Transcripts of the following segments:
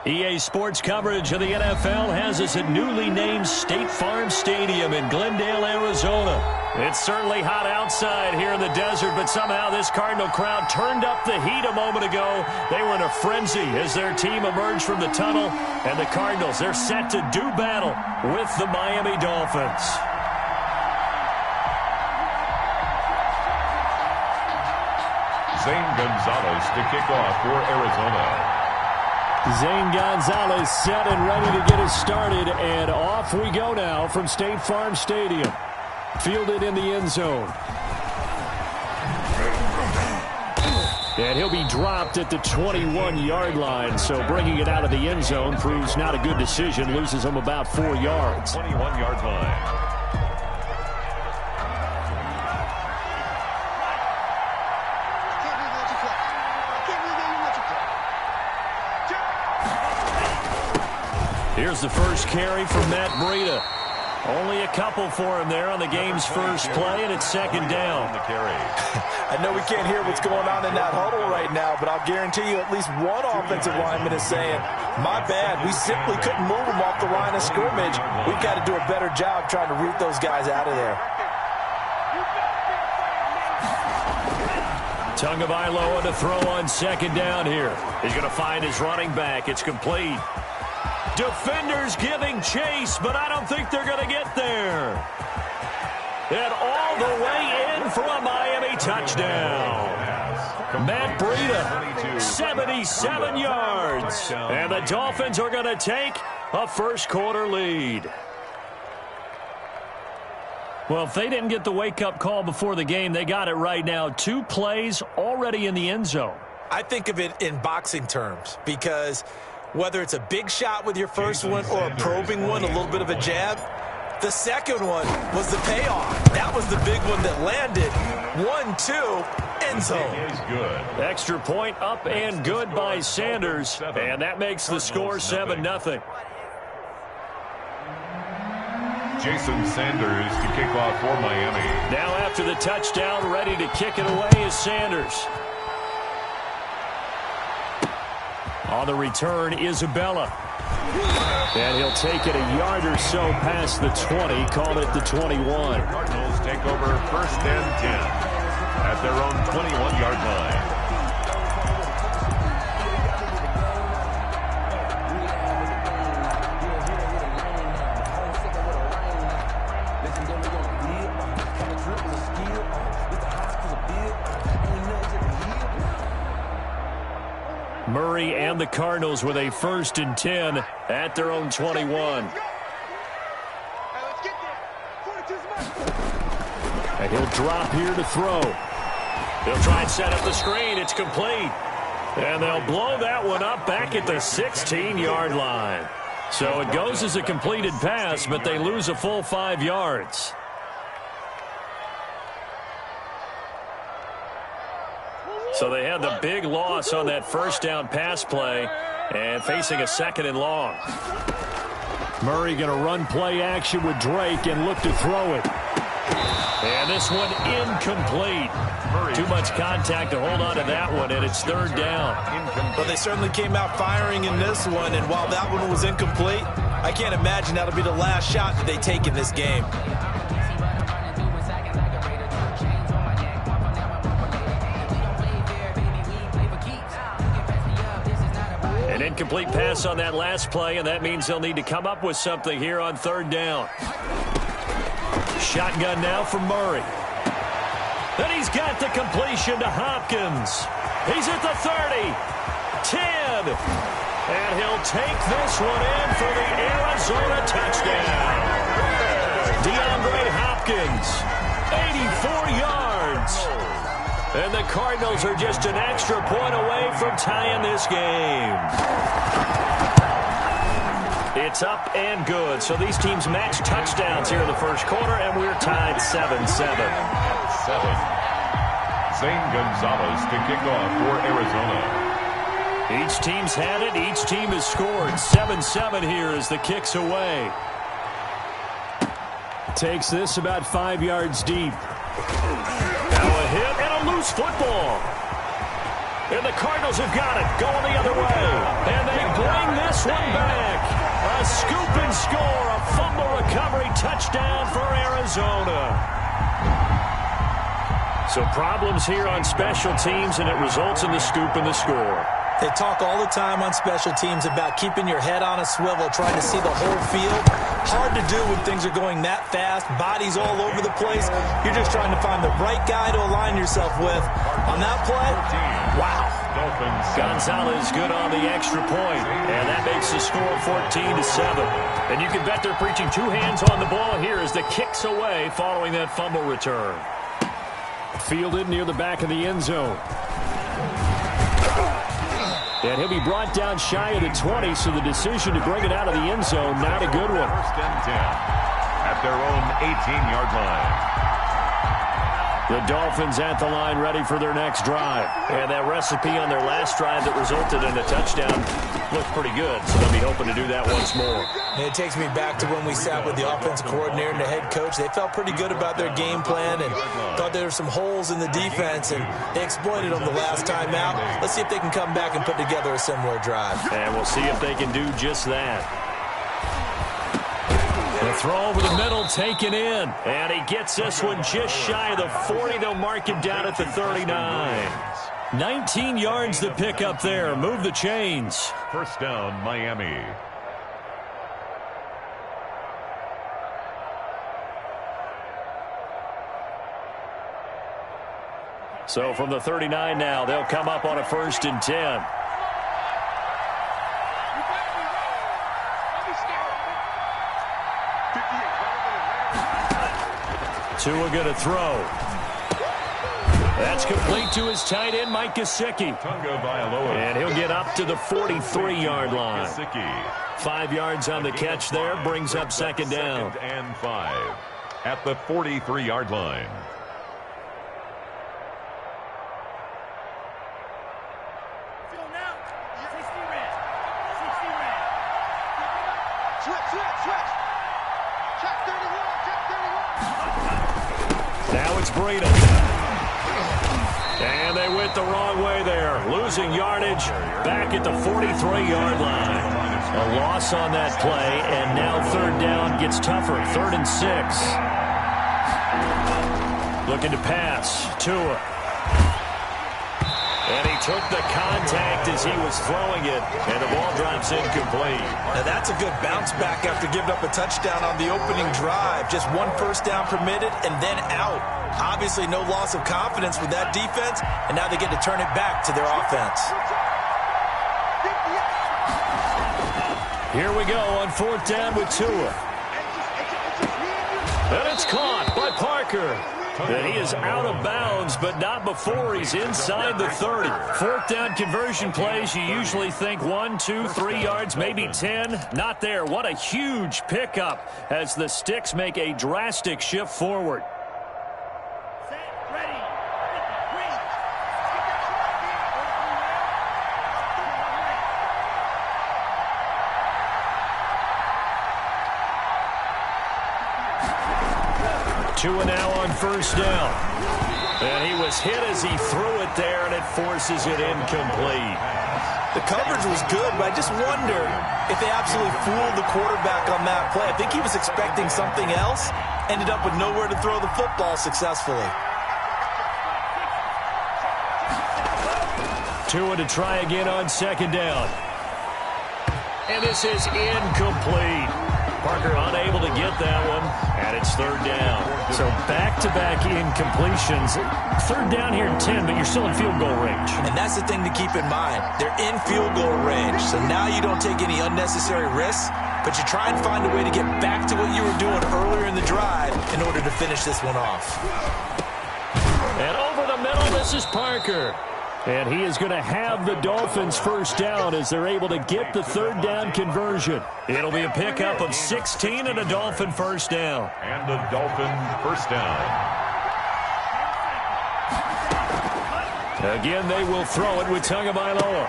EA Sports coverage of the NFL has us at newly named State Farm Stadium in Glendale, Arizona. It's certainly hot outside here in the desert, but somehow this Cardinal crowd turned up the heat a moment ago. They were in a frenzy as their team emerged from the tunnel, and the Cardinals, they're set to do battle with the Miami Dolphins. Zane Gonzalez to kick off for Arizona. Zane Gonzalez set and ready to get us started, and off we go now from State Farm Stadium. Fielded in the end zone. And he'll be dropped at the 21-yard line, so bringing it out of the end zone proves not a good decision. Loses him about 4 yards. 21-yard line. Here's the first carry from Matt Breida. Only a couple for him there on the game's first play, and it's second down. I know we can't hear what's going on in that huddle right now, but I'll guarantee you at least one offensive lineman is saying, my bad, we simply couldn't move them off the line of scrimmage. We've got to do a better job trying to root those guys out of there. Tagovailoa to throw on second down here. He's going to find his running back. It's complete. Defenders giving chase, but I don't think they're going to get there. And all the way in for a Miami touchdown. Matt Breida, 77 yards. And the Dolphins are going to take a first-quarter lead. Well, if they didn't get the wake-up call before the game, they got it right now. 2 plays already in the end zone. I think of it in boxing terms because whether it's a big shot with your first one or a probing one, a little bit of a jab, the second one was the payoff. That was the big one that landed. 1-2, end zone. Extra point up and good by Sanders, and that makes the score 7-0. Jason Sanders to kick off for Miami. Now after the touchdown, ready to kick it away is Sanders. On the return, Isabella. And he'll take it a yard or so past the 20, call it the 21. Cardinals take over first and 10 at their own 21-yard line. Murray and the Cardinals with a 1st and 10 at their own 21. And he'll drop here to throw. He'll try and set up the screen. It's complete. And they'll blow that one up back at the 16-yard line. So it goes as a completed pass, but they lose a full 5 yards. So they had the big loss on that first down pass play and facing a 2nd and long. Murray going to run play action with Drake and look to throw it. And this one incomplete. Too much contact to hold on to that one, and it's 3rd down. Well, they certainly came out firing in this one, and while that one was incomplete, I can't imagine that'll be the last shot that they take in this game. An incomplete pass on that last play, and that means they'll need to come up with something here on 3rd down. Shotgun now from Murray. Then he's got the completion to Hopkins. He's at the 30, 10, and he'll take this one in for the Arizona touchdown. DeAndre Hopkins, 84 yards. And the Cardinals are just an extra point away from tying this game. It's up and good. So these teams match touchdowns here in the first quarter, and we're tied 7-7. Zane Gonzalez to kick off for Arizona. Each team's had it. Each team has scored. 7-7 here as the kick's away. Takes this about 5 yards deep. Now a hit and a loose football. And the Cardinals have got it, going the other way. And they bring this this one back. A scoop and score. A fumble recovery touchdown for Arizona. So problems here on special teams, and it results in the scoop and the score. They talk all the time on special teams about keeping your head on a swivel, trying to see the whole field. Hard to do when things are going that fast, bodies all over the place. You're just trying to find the right guy to align yourself with. On that play, wow. Gonzalez good on the extra point, and that makes the score 14-7. And you can bet they're preaching two hands on the ball here as the kick's away following that fumble return. Fielded near the back of the end zone. And he'll be brought down shy of the 20, so the decision to bring it out of the end zone, not a good one. First and 10 at their own 18-yard line. The Dolphins at the line ready for their next drive. And that recipe on their last drive that resulted in a touchdown looked pretty good, so they'll be hoping to do that once more. And it takes me back to when we sat with the offensive coordinator and the head coach. They felt pretty good about their game plan and thought there were some holes in the defense, and they exploited them the last time out. Let's see if they can come back and put together a similar drive. And we'll see if they can do just that. The throw over the middle taken in. And he gets this one just shy of the 40. They'll mark him down at the 39. 19 yards to pick up there. Move the chains. First down, Miami. So from the 39 now, they'll come up on a 1st and 10. Tua going to throw. That's complete to his tight end, Mike Gesicki. And he'll get up to the 43-yard line. 5 yards on the catch there, brings up 2nd down. 2nd and 5 at the 43-yard line. Now it's Breida. And they went the wrong way there. Losing yardage back at the 43-yard line. A loss on that play, and now 3rd down gets tougher. 3rd and 6. Looking to pass. Tua. And he took the contact as he was throwing it, and the ball drops incomplete. Now that's a good bounce back after giving up a touchdown on the opening drive. Just 1 first down permitted and then out. Obviously no loss of confidence with that defense, and now they get to turn it back to their offense. Here we go on 4th down with Tua. And it's caught by Parker. And he is out of bounds, but not before he's inside the 30. 4th down conversion plays, you usually think 1, 2, 3 yards, maybe 10. Not there. What a huge pickup as the Sticks make a drastic shift forward. Tua now on 1st down. And he was hit as he threw it there, and it forces it incomplete. The coverage was good, but I just wonder if they absolutely fooled the quarterback on that play. I think he was expecting something else, ended up with nowhere to throw the football successfully. Tua to try again on 2nd down. And this is incomplete. Parker unable to get that one, and it's 3rd down. So back-to-back incompletions. 3rd down here in 10, but you're still in field goal range. And that's the thing to keep in mind. They're in field goal range, so now you don't take any unnecessary risks, but you try and find a way to get back to what you were doing earlier in the drive in order to finish this one off. And over the middle, this is Parker. And he is going to have the Dolphins 1st down as they're able to get the 3rd down conversion. It'll be a pickup of 16 and a Dolphin 1st down. And a Dolphin 1st down. Again, they will throw it with Tagovailoa.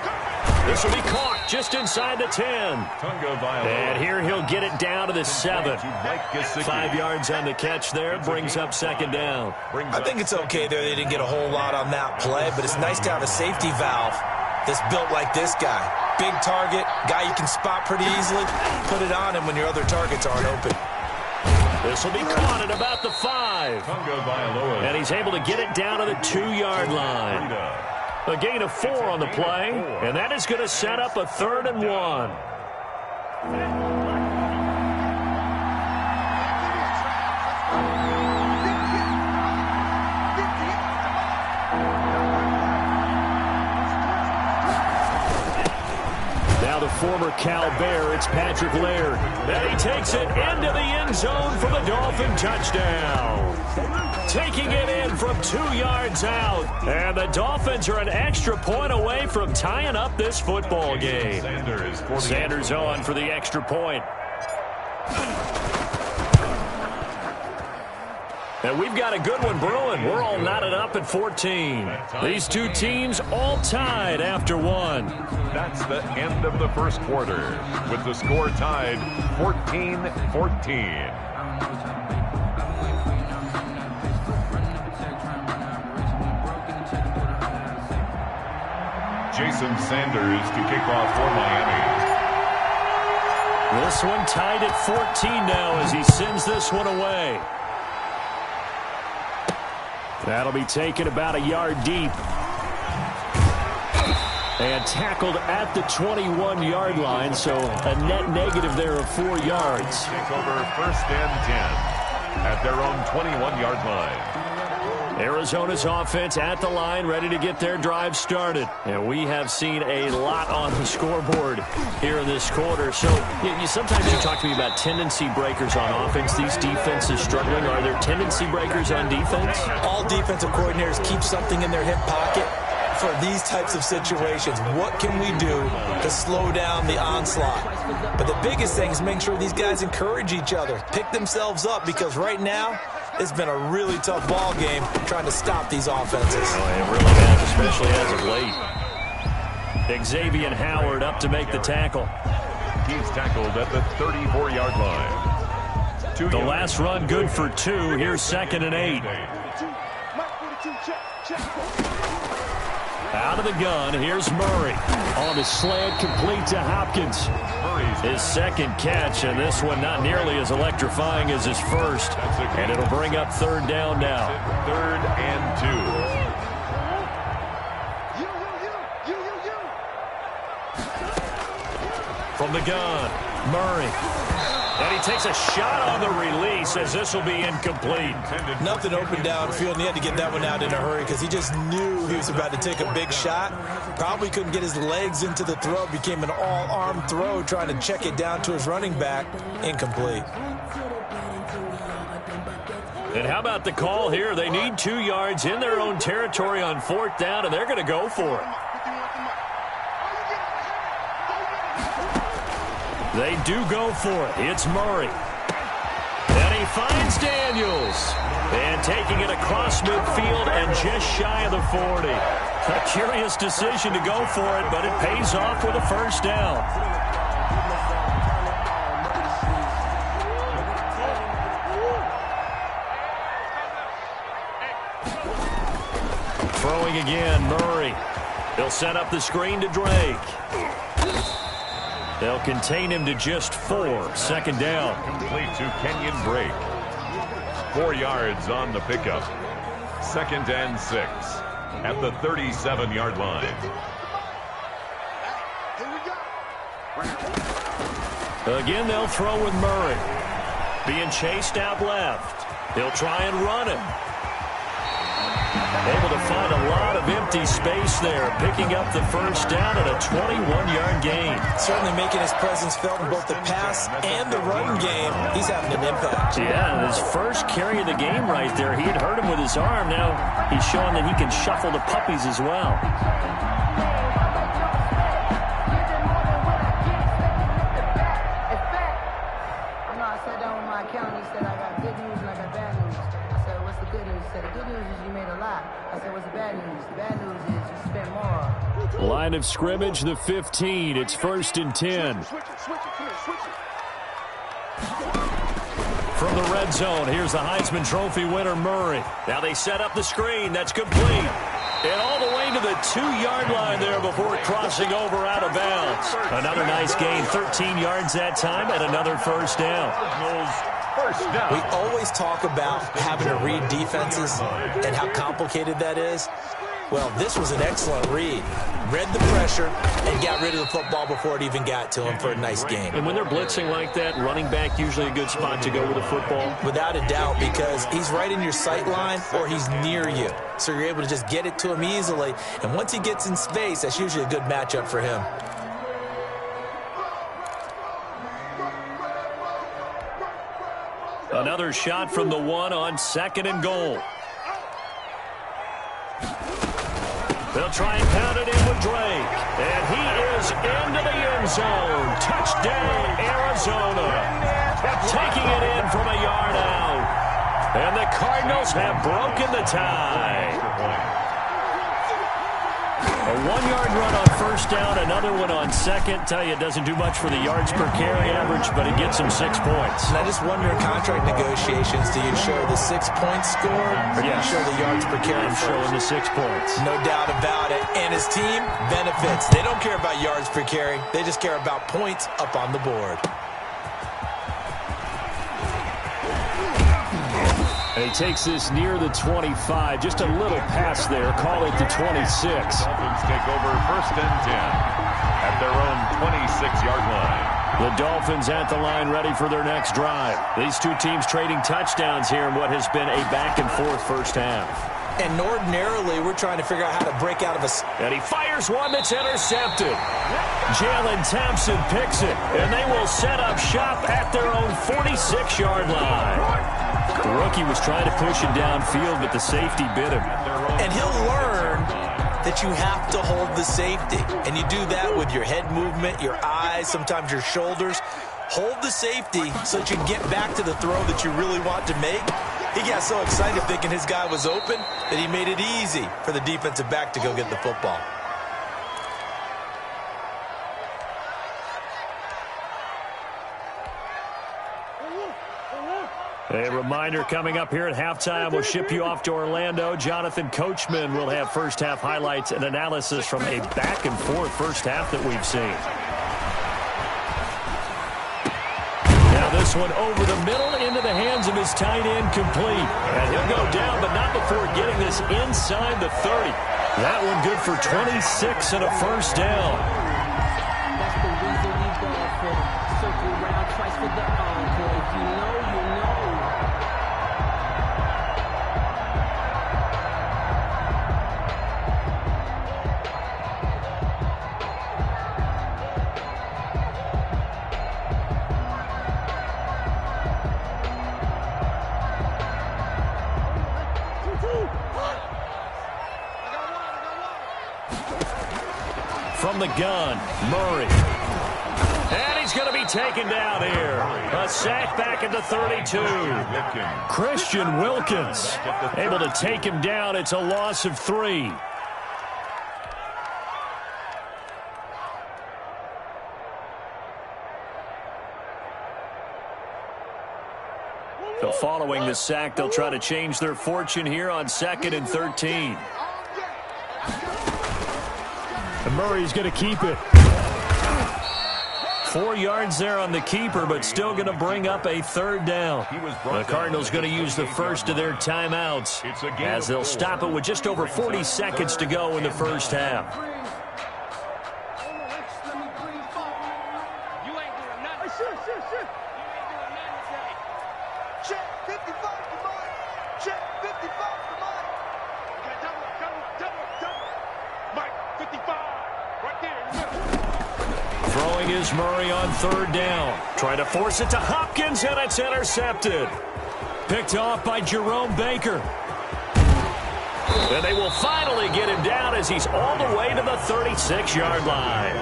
This will be caught just inside the 10. And here he'll get it down to the 7. 5 yards on the catch there. Brings up 2nd down. I think it's okay there. They didn't get a whole lot on that play, but it's nice to have a safety valve that's built like this guy. Big target, guy you can spot pretty easily. Put it on him when your other targets aren't open. This will be caught at about the 5. And he's able to get it down to the 2-yard line. A gain of 4 on the play, and that is going to set up a 3rd and 1. Now the former Cal Bear, it's Patrick Laird. And he takes it into the end zone for the Dolphin touchdown. Taking it in from 2 yards out. And the Dolphins are an extra point away from tying up this football game. Sanders on for the extra point. And we've got a good one brewing. We're all knotted up at 14. These two teams all tied after 1. That's the end of the first quarter, with the score tied 14-14. Jason Sanders to kick off for Miami. This one tied at 14 now as he sends this one away. That'll be taken about a yard deep. And tackled at the 21-yard line, so a net negative there of 4 yards. Take over 1st and 10 at their own 21-yard line. Arizona's offense at the line, ready to get their drive started. And we have seen a lot on the scoreboard here in this quarter. So sometimes you talk to me about tendency breakers on offense. These defenses struggling. Are there tendency breakers on defense? All defensive coordinators keep something in their hip pocket for these types of situations. What can we do to slow down the onslaught? But the biggest thing is make sure these guys encourage each other, pick themselves up, because right now it's been a really tough ball game trying to stop these offenses. Oh, it really has, especially as of late. Xavier Howard up to make the tackle. He's tackled at the 34-yard line. The last run good for 2. Here's 2nd and 8. Out of the gun, here's Murray. On the slant, complete to Hopkins. His 2nd catch, and this one not nearly as electrifying as his first. And it'll bring up 3rd down now. 3rd and 2. From the gun, Murray. And he takes a shot on the release as this will be incomplete. Nothing open downfield, and he had to get that one out in a hurry because he just knew he was about to take a big shot. Probably couldn't get his legs into the throw. Became an all-arm throw trying to check it down to his running back. Incomplete. And how about the call here? They need 2 yards in their own territory on 4th down, and they're going to go for it. They do go for it. It's Murray. And he finds Daniels. And taking it across midfield and just shy of the 40. A curious decision to go for it, but it pays off with a 1st down. Throwing again, Murray. He'll set up the screen to Drake. They'll contain him to just 4. 2nd down. Complete to Kenyon Drake. 4 yards on the pickup. 2nd and 6 at the 37-yard line. Again, they'll throw with Murray. Being chased out left. They'll try and run him. Able to find a lot of empty space there, picking up the 1st down and a 21-yard gain. Certainly making his presence felt in both the pass and the run game. He's having an impact. Yeah, and his first carry of the game right there, he had hurt him with his arm. Now he's showing that he can shuffle the puppies as well. I sat down with my accountant. He said, I got good news and I got bad news. I said, what's the good news? He said, the good news is you made a lot. I said, what's the bad news? The bad news is you spent more. Line of scrimmage, the 15. It's 1st and 10. From the red zone, here's the Heisman Trophy winner, Murray. Now they set up the screen. That's complete. And all the way to the 2-yard line there before crossing over out of bounds. Another nice gain, 13 yards that time, and another first down. We always talk about having to read defenses and how complicated that is. Well, this was an excellent read. Read the pressure and got rid of the football before it even got to him for a nice gain. And when they're blitzing like that, running back usually a good spot to go with the football. Without a doubt, because he's right in your sight line or he's near you. So you're able to just get it to him easily. And once he gets in space, that's usually a good matchup for him. Another shot from the 1 on 2nd and goal. They'll try and pound it in with Drake. And he is into the end zone. Touchdown, Arizona. Taking it in from a yard out. And the Cardinals have broken the tie. A 1-yard run on first down, another one on second. Tell you, it doesn't do much for the yards per carry average, but it gets him 6 points. And I just wonder in contract negotiations, do you show the 6 points scored or do you show the yards per carry? I'm showing the 6 points. No doubt about it. And his team benefits. They don't care about yards per carry. They just care about points up on the board. And he takes this near the 25. Just a little pass there. Call it the 26. Dolphins take over 1st and 10 at their own 26-yard line. The Dolphins at the line ready for their next drive. These two teams trading touchdowns here in what has been a back-and-forth first half. And ordinarily, we're trying to figure out how to break out of a... And he fires one that's intercepted. Jalen Thompson picks it, and they will set up shop at their own 46-yard line. The rookie was trying to push him downfield, but the safety bit him. And he'll learn that you have to hold the safety. And you do that with your head movement, your eyes, sometimes your shoulders. Hold the safety so that you can get back to the throw that you really want to make. He got so excited thinking his guy was open that he made it easy for the defensive back to go get the football. A reminder coming up here at halftime. We'll ship you off to Orlando. Jonathan Coachman will have first-half highlights and analysis from a back-and-forth first half that we've seen. Now this one over the middle into the hands of his tight end, complete. And he'll go down, but not before getting this inside the 30. That one good for 26 and a first down. That's the reason we go for circle round twice for the encore. If you know, you know. From the gun, Murray. And he's going to be taken down here. A sack back at the 32. Christian Wilkins able to take him down. It's a loss of 3. So following the sack, they'll try to change their fortune here on 2nd and 13. And Murray's going to keep it. 4 yards there on the keeper, but still going to bring up a third down. The Cardinals going to use the first of their timeouts as they'll stop it with just over 40 seconds to go in the first half. Throwing is Murray on third down. Trying to force it to Hopkins, and it's intercepted. Picked off by Jerome Baker. And they will finally get him down as he's all the way to the 36-yard line.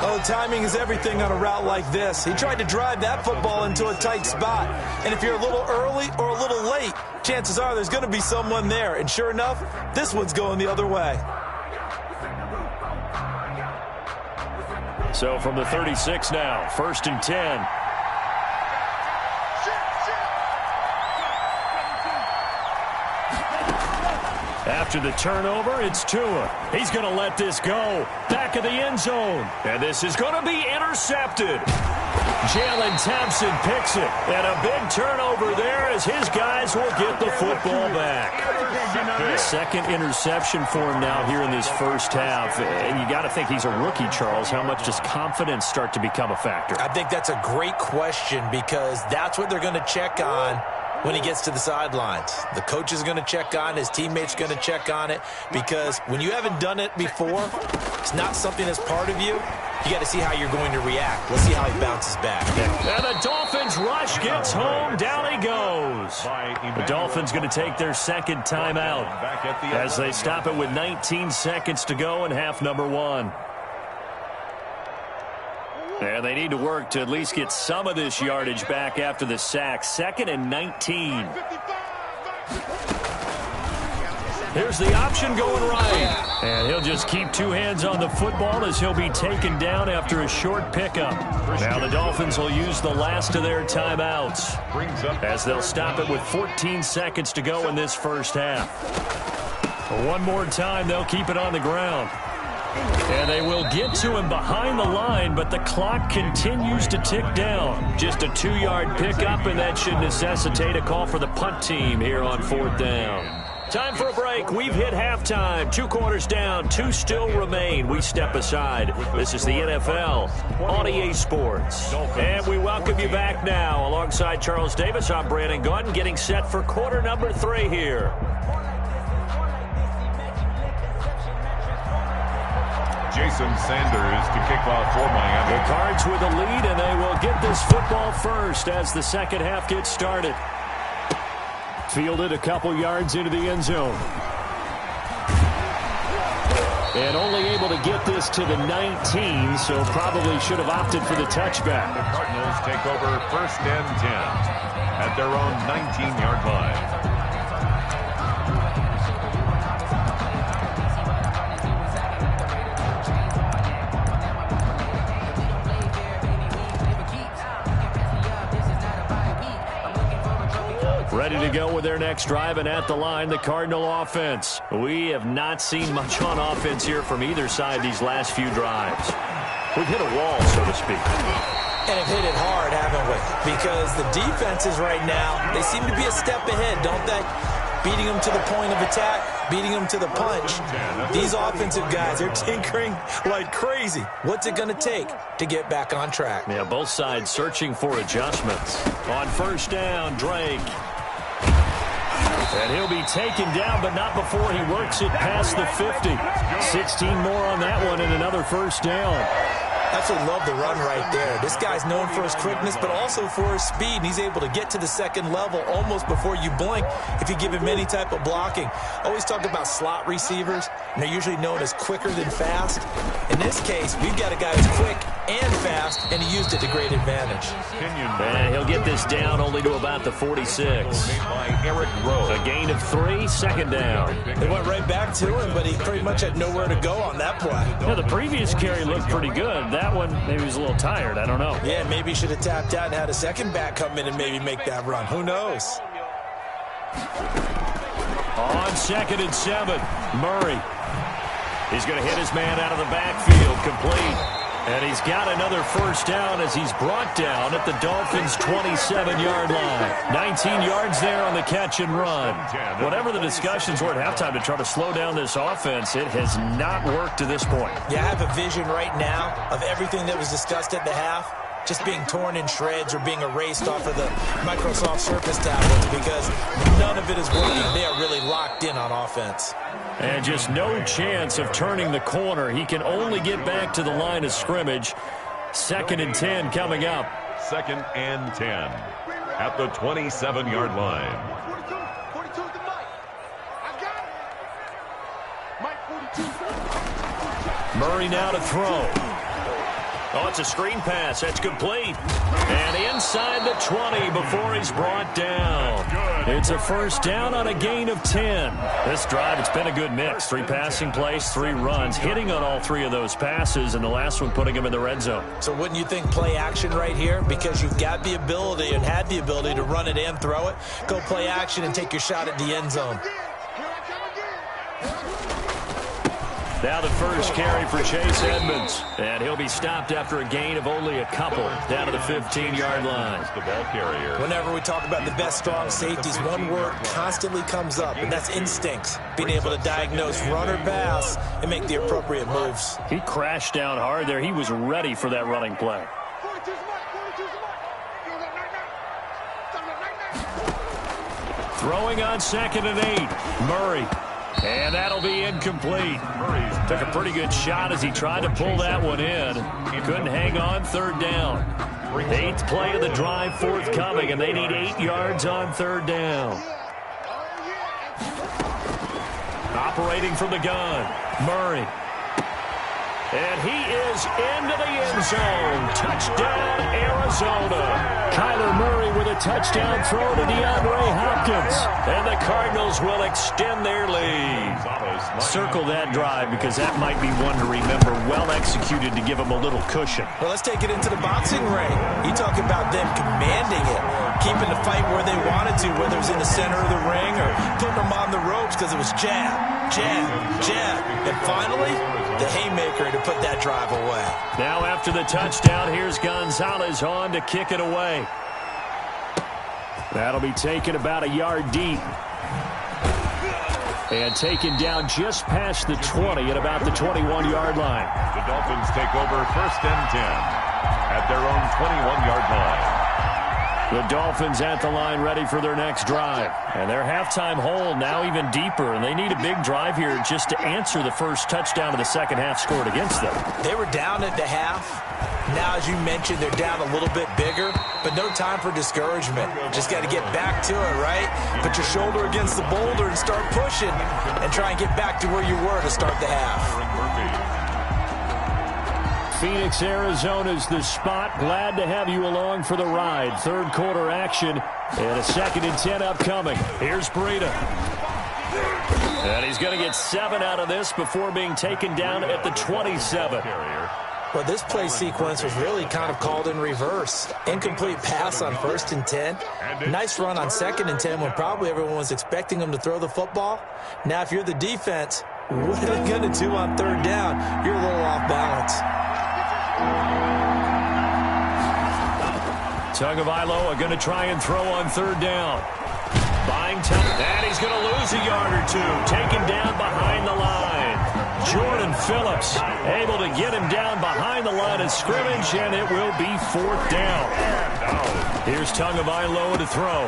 Oh, timing is everything on a route like this. He tried to drive that football into a tight spot. And if you're a little early or a little late, chances are there's going to be someone there. And sure enough, this one's going the other way. So from the 36 now, 1st and 10. After the turnover, it's Tua. He's going to let this go. Back of the end zone. And this is going to be intercepted. Jalen Thompson picks it. And a big turnover there as his guys will get the football back. Second interception for him now here in this first half. And you got to think he's a rookie, Charles. How much does confidence start to become a factor? I think that's a great question because that's what they're going to check on when he gets to the sidelines. The coach is going to check on it. His teammates going to check on it because when you haven't done it before, it's not something that's part of you. You got to see how you're going to react. Let's see how he bounces back. And the Dolphins rush gets home. Down he goes. The Dolphins going to take their second timeout as they stop it with 19 seconds to go in half number 1. And they need to work to at least get some of this yardage back after the sack. 2nd and 19. Here's the option going right. And he'll just keep two hands on the football as he'll be taken down after a short pickup. Now the Dolphins will use the last of their timeouts as they'll stop it with 14 seconds to go in this first half. One more time, they'll keep it on the ground. And they will get to him behind the line, but the clock continues to tick down. Just a 2-yard pickup, and that should necessitate a call for the punt team here on 4th down. Time for a break. We've hit halftime. 2 quarters down. 2 still remain. We step aside. This is the NFL on EA Sports. And we welcome you back now. Alongside Charles Davis, I'm Brandon Gaudin, getting set for quarter number 3 here. Jason Sanders to kick off for Miami. The Cards with a lead, and they will get this football first as the second half gets started. Fielded a couple yards into the end zone. And only able to get this to the 19, so probably should have opted for the touchback. The Cardinals take over 1st and 10 at their own 19-yard line. Ready to go with their next drive, and at the line, the Cardinal offense. We have not seen much on offense here from either side these last few drives. We've hit a wall, so to speak. And have hit it hard, haven't we? Because the defenses right now, they seem to be a step ahead, don't they? Beating them to the point of attack, beating them to the punch. These offensive guys, they're tinkering like crazy. What's it going to take to get back on track? Yeah, both sides searching for adjustments. On 1st down, Drake. And he'll be taken down, but not before he works it past the 50. 16 more on that one and another 1st down. Absolutely love the run right there. This guy's known for his quickness, but also for his speed. And he's able to get to the second level almost before you blink if you give him any type of blocking. Always talk about slot receivers, and they're usually known as quicker than fast. In this case, we've got a guy who's quick and fast, and he used it to great advantage. And he'll get this down only to about the 46. A gain of 3, 2nd down. They went right back to him, but he pretty much had nowhere to go on that play. Yeah, the previous carry looked pretty good. That one, maybe he was a little tired. I don't know. Yeah, maybe he should have tapped out and had a second back come in and maybe make that run. Who knows? On 2nd and 7, Murray. He's going to hit his man out of the backfield, complete. And he's got another 1st down as he's brought down at the Dolphins' 27-yard line. 19 yards there on the catch and run. Whatever the discussions were at halftime to try to slow down this offense, it has not worked to this point. Yeah, I have a vision right now of everything that was discussed at the half just being torn in shreds or being erased off of the Microsoft Surface tablets because none of it is working. They are really locked in on offense. And just no chance of turning the corner. He can only get back to the line of scrimmage. 2nd and 10 coming up. 2nd and 10 at the 27-yard line. Murray now to throw. Oh, it's a screen pass. That's complete. And inside the 20 before he's brought down. It's a 1st down on a gain of 10. This drive, it's been a good mix. 3 passing plays, 3 runs, hitting on all 3 of those passes, and the last one putting him in the red zone. So wouldn't you think play action right here? Because you've got the ability and had the ability to run it and throw it. Go play action and take your shot at the end zone. Now the first carry for Chase Edmonds. And he'll be stopped after a gain of only a couple down to the 15-yard line. The ball carrier. Whenever we talk about the best strong safeties, one word constantly comes up, and that's instincts. Being able to diagnose run or pass and make the appropriate moves. He crashed down hard there. He was ready for that running play. Throwing on 2nd and 8. Murray. And that'll be incomplete. Took a pretty good shot as he tried to pull that one in. Couldn't hang on 3rd down. 8th play of the drive forthcoming, and they need 8 yards on 3rd down. Operating from the gun, Murray. And he is into the end zone. Touchdown, Arizona. Kyler Murray with a touchdown throw to DeAndre Hopkins. And the Cardinals will extend their lead. Circle that drive because that might be one to remember. Well executed to give them a little cushion. Well, let's take it into the boxing ring. You talk about them commanding it, keeping the fight where they wanted to, whether it was in the center of the ring or putting them on the ropes because it was jab, jab, jab. And finally, the haymaker to put that drive away. Now after the touchdown, here's Gonzalez on to kick it away. That'll be taken about a yard deep. And taken down just past the 20 at about the 21-yard line. The Dolphins take over 1st and 10 at their own 21-yard line. The Dolphins at the line ready for their next drive. And their halftime hole now even deeper, and they need a big drive here just to answer the first touchdown of the second half scored against them. They were down at the half. Now, as you mentioned, they're down a little bit bigger, but no time for discouragement. Just got to get back to it, right? Put your shoulder against the boulder and start pushing and try and get back to where you were to start the half. Phoenix, Arizona's the spot. Glad to have you along for the ride. 3rd quarter action and a 2nd and 10 upcoming. Here's Breida. And he's going to get 7 out of this before being taken down at the 27. Well, this play sequence was really kind of called in reverse. Incomplete pass on 1st and 10. Nice run on 2nd and 10 when probably everyone was expecting him to throw the football. Now, if you're the defense, what are they going to do on 3rd down? You're a little off balance. Tagovailoa going to try and throw on 3rd down. Buying time. And he's going to lose a yard or two. Taken down behind the line. Jordan Phillips able to get him down behind the line of scrimmage, and it will be 4th down. Here's Tagovailoa to throw.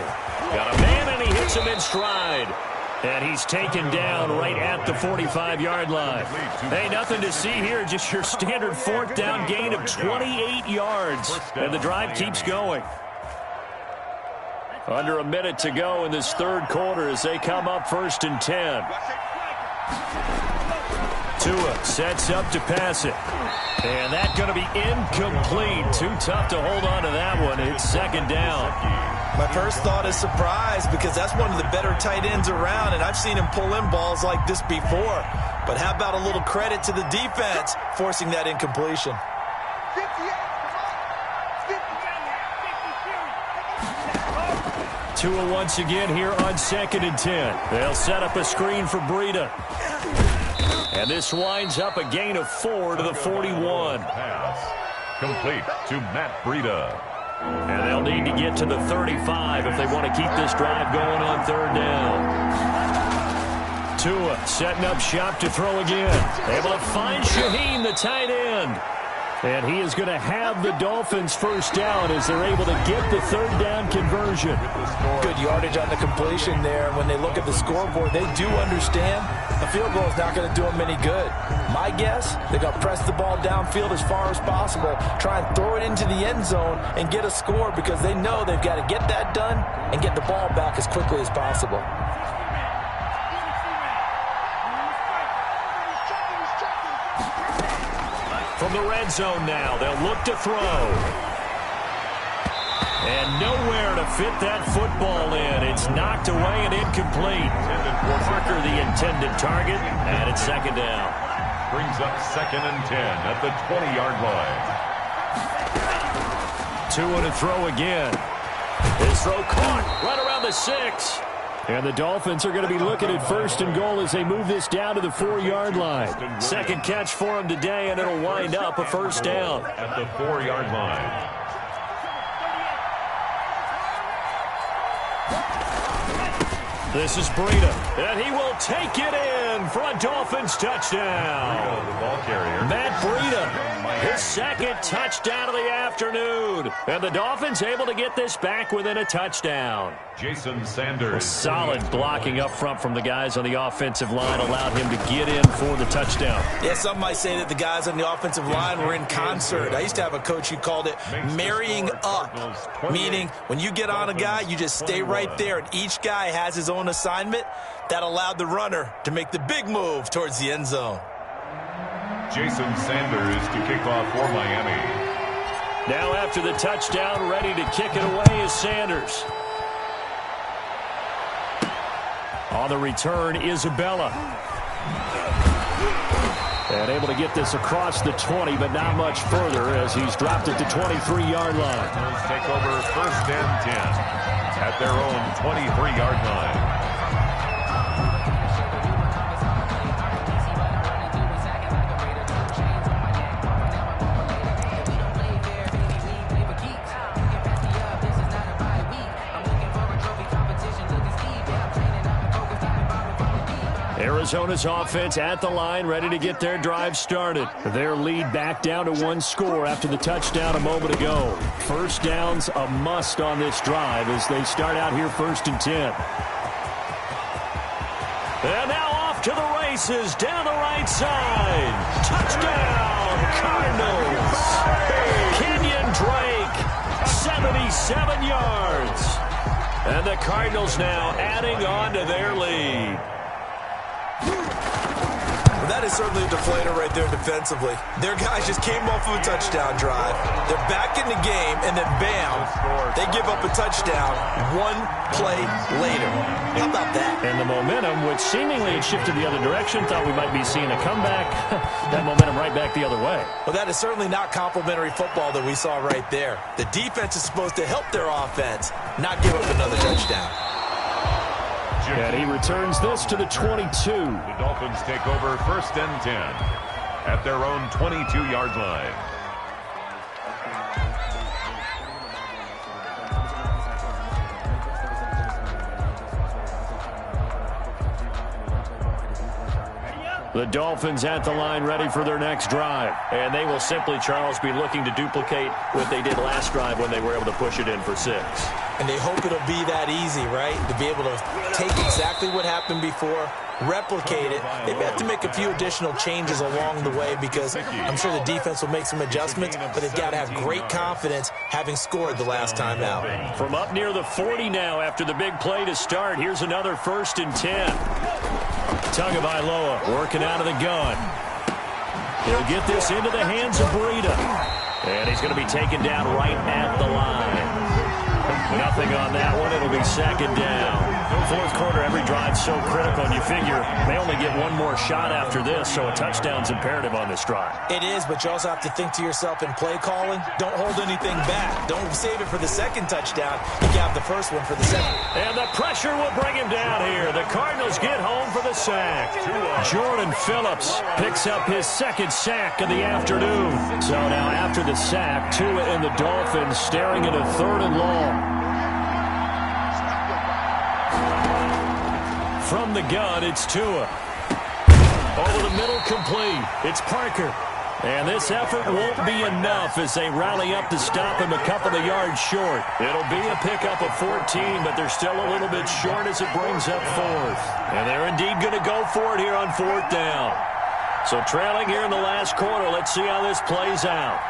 Got a man, and he hits him in stride. And he's taken down right at the 45-yard line. Hey, nothing to see here, just your standard 4th down gain of 28 yards. And the drive keeps going. Under a minute to go in this 3rd quarter as they come up 1st and 10. Tua sets up to pass it. And that's going to be incomplete. Too tough to hold on to that one. It's 2nd down. My first thought is surprise because that's one of the better tight ends around, and I've seen him pull in balls like this before. But how about a little credit to the defense forcing that incompletion? Tua once again here on 2nd and 10. They'll set up a screen for Breida. And this winds up a gain of 4 to the 41. Pass complete to Matt Breida. And they'll need to get to the 35 if they want to keep this drive going on 3rd down. Tua setting up shop to throw again. Able to find Shaheen, the tight end. And he is going to have the Dolphins first down as they're able to get the 3rd down conversion. Good yardage on the completion there. When they look at the scoreboard, they do understand a field goal is not going to do them any good. My guess, they're going to press the ball downfield as far as possible, try and throw it into the end zone and get a score because they know they've got to get that done and get the ball back as quickly as possible. From the red zone now, they'll look to throw. And nowhere to fit that football in. It's knocked away and incomplete. Parker, the intended target, and it's 2nd down. Brings up 2nd and 10 at the 20-yard line. Tua to throw again. His throw caught right around the 6. And the Dolphins are going to be looking at 1st and goal as they move this down to the 4-yard line. Second catch for him today, and it'll wind up a 1st down. At the 4-yard line. This is Breida, and he will take it in for a Dolphins touchdown. The ball carrier. Matt Breida, his second touchdown of the afternoon. And the Dolphins able to get this back within a touchdown. Jason Sanders. Solid blocking up front from the guys on the offensive line allowed him to get in for the touchdown. Yeah, some might say that the guys on the offensive line were in concert. I used to have a coach who called it marrying up, meaning when you get on a guy, you just stay right there, and each guy has his own assignment. That allowed the runner to make the big move towards the end zone. Jason Sanders to kick off for Miami. Now after the touchdown, ready to kick it away is Sanders. On the return, Isabella. And able to get this across the 20, but not much further as he's dropped it to 23-yard line. Take over 1st and 10 at their own 23-yard line. Arizona's offense at the line, ready to get their drive started. Their lead back down to 1 score after the touchdown a moment ago. 1st down's a must on this drive as they start out here 1st and 10. And now off to the races down the right side. Touchdown, Cardinals. Kenyon Drake, 77 yards. And the Cardinals now adding on to their lead. Well, that is certainly a deflator right there defensively. Their guys just came off of a touchdown drive. They're back in the game, and then bam, they give up a touchdown 1 play later. How about that? And the momentum, which seemingly had shifted the other direction, thought we might be seeing a comeback. That momentum right back the other way. Well, that is certainly not complimentary football that we saw right there. The defense is supposed to help their offense, not give up another touchdown. And he returns this to the 22. The Dolphins take over 1st and 10 at their own 22-yard line. The Dolphins at the line ready for their next drive. And they will simply, Charles, be looking to duplicate what they did last drive when they were able to push it in for 6. And they hope it'll be that easy, right? To be able to take exactly what happened before, replicate it. They have to make a few additional changes along the way because I'm sure the defense will make some adjustments, but they've got to have great confidence having scored the last time out. From up near the 40 now after the big play to start, here's another 1st and 10. Tagovailoa working out of the gun. He'll get this into the hands of Breida. And he's going to be taken down right at the line. Nothing on that one. It'll be 2nd down. 4th quarter, every drive's so critical, and you figure they only get one more shot after this, so a touchdown's imperative on this drive. It is, but you also have to think to yourself in play calling, don't hold anything back. Don't save it for the 2nd touchdown. You can have the 1st one for the 2nd. And the pressure will bring him down here. The Cardinals get home for the sack. Jordan Phillips picks up his 2nd sack of the afternoon. So now after the sack, Tua and the Dolphins staring at a 3rd and long. From the gun, it's Tua. Over the middle, complete. It's Parker. And this effort won't be enough as they rally up to stop him a couple of yards short. It'll be a pickup of 14, but they're still a little bit short as it brings up 4th. And they're indeed going to go for it here on 4th down. So trailing here in the last quarter, let's see how this plays out.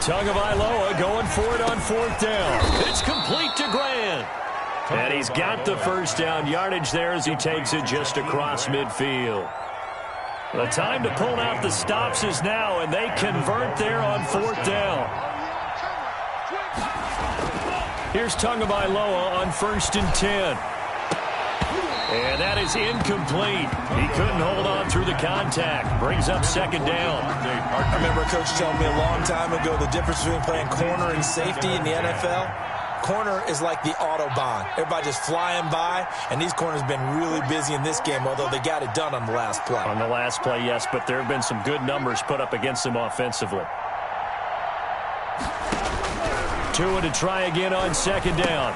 Tagovailoa going for it on 4th down. It's complete to Grant. And he's got the 1st down yardage there as he takes it just across midfield. The time to pull out the stops is now, and they convert there on 4th down. Here's Tagovailoa on 1st and 10. And that is incomplete. He couldn't hold on through the contact. Brings up second down. I remember a coach telling me a long time ago the difference between playing corner and safety in the NFL. Corner is like the Autobahn. Everybody just flying by, and these corners have been really busy in this game, although they got it done on the last play. On the last play, yes, but there have been some good numbers put up against them offensively. Tua to try again on second down.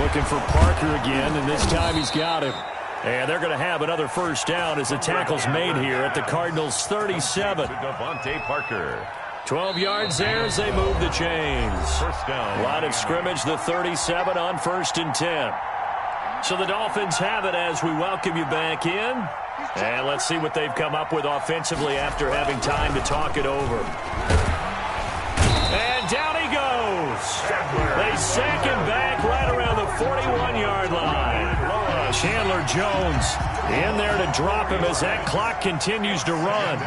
Looking for Parker again, and this time he's got him. And they're going to have another first down as the tackle's made here at the Cardinals' 37. Devontae Parker. 12 yards there as they move the chains. First down. Line of scrimmage, the 37 on 1st and 10. So the Dolphins have it as we welcome you back in. And let's see what they've come up with offensively after having time to talk it over. And down he goes. They sack him back right around the 41-yard line. Chandler Jones in there to drop him as that clock continues to run.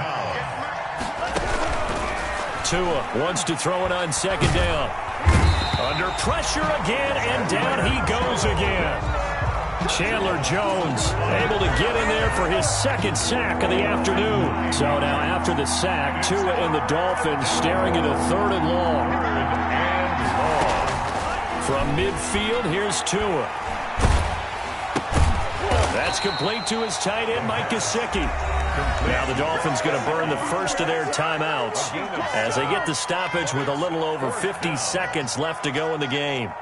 Tua wants to throw it on second down. Under pressure again, and down he goes again. Chandler Jones able to get in there for his second sack of the afternoon. So now after the sack, Tua and the Dolphins staring at a 3rd and long. From midfield, here's Tua. That's complete to his tight end, Mike Gesicki. Now the Dolphins going to burn the first of their timeouts as they get the stoppage with a little over 50 seconds left to go in the game.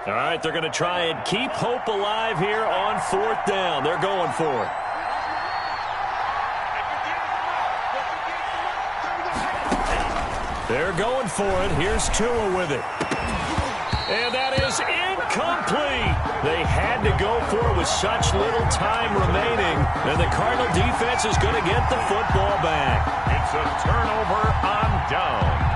All right, they're going to try and keep hope alive here on 4th down. They're going for it. They're going for it. Here's Tua with it. And that is incomplete. They had to go for it with such little time remaining. And the Cardinal defense is going to get the football back. It's a turnover on downs.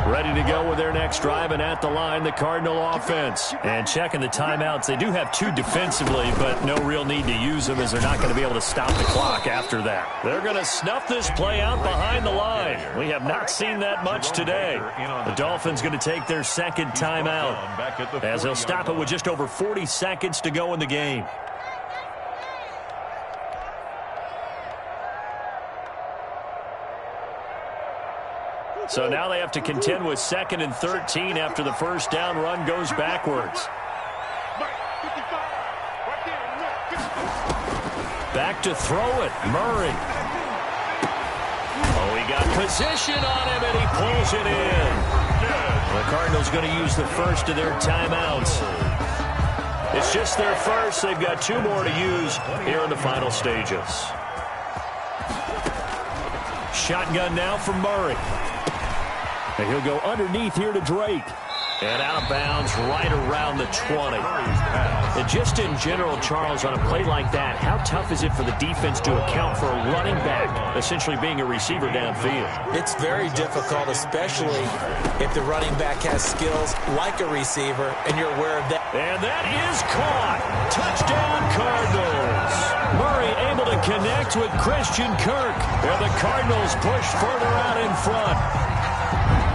Ready to go with their next drive, and at the line, the Cardinal offense. And checking the timeouts, they do have 2 defensively, but no real need to use them as they're not going to be able to stop the clock after that. They're going to snuff this play out behind the line. We have not seen that much today. The Dolphins going to take their second timeout as they'll stop it with just over 40 seconds to go in the game. So now they have to contend with 2nd and 13 after the first down run goes backwards. Back to throw it, Murray. Oh, he got position on him, and he pulls it in. The Cardinals going to use the first of their timeouts. It's just their first. They've got 2 more to use here in the final stages. Shotgun now from Murray. And he'll go underneath here to Drake. And out of bounds right around the 20. And just in general, Charles, on a play like that, how tough is it for the defense to account for a running back essentially being a receiver downfield? It's very difficult, especially if the running back has skills like a receiver, and you're aware of that. And that is caught. Touchdown, Cardinals. Murray able to connect with Christian Kirk. And the Cardinals push further out in front.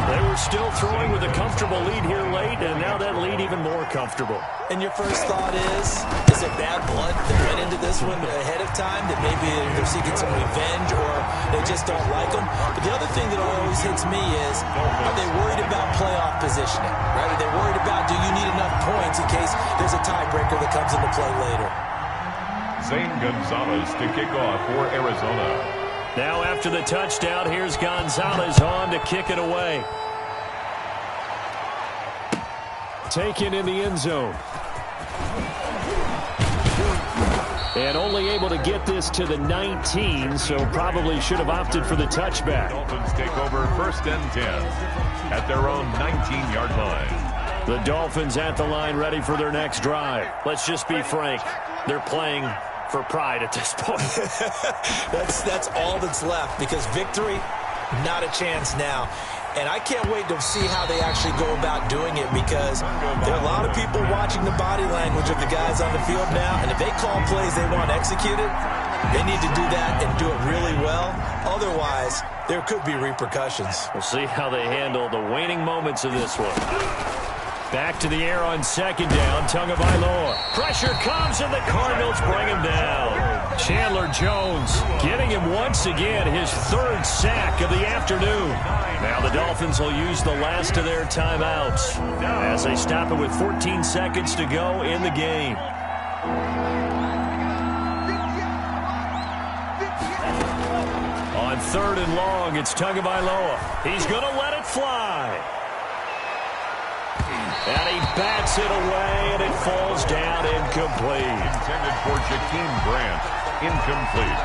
They were still throwing with a comfortable lead here late, and now that lead even more comfortable. And your first thought is it bad blood that went into this one ahead of time, that maybe they're seeking some revenge or they just don't like them? But the other thing that always hits me is, are they worried about playoff positioning? Right? Are they worried about, do you need enough points in case there's a tiebreaker that comes into play later? Zane Gonzalez to kick off for Arizona. Now after the touchdown, here's Gonzalez on to kick it away. Taken in the end zone. And only able to get this to the 19, so probably should have opted for the touchback. Dolphins take over 1st and 10 at their own 19-yard line. The Dolphins at the line ready for their next drive. Let's just be frank. They're playing for pride at this point. That's all that's left, because victory, not a chance now. And I can't wait to see how they actually go about doing it, because there are a lot of people watching the body language of the guys on the field now, and if they call plays they want executed, They need to do that and do it really well. Otherwise, there could be repercussions. We'll see how they handle the waning moments of this one. Back to the air on second down. Tagovailoa. Pressure comes, and the Cardinals bring him down. Chandler Jones getting him once again, his third sack of the afternoon. Now the Dolphins will use the last of their timeouts as they stop it with 14 seconds to go in the game. On third and long, it's Tagovailoa. He's going to let it fly. And he bats it away, and it falls down incomplete. Intended for Jakeem Grant. Incomplete.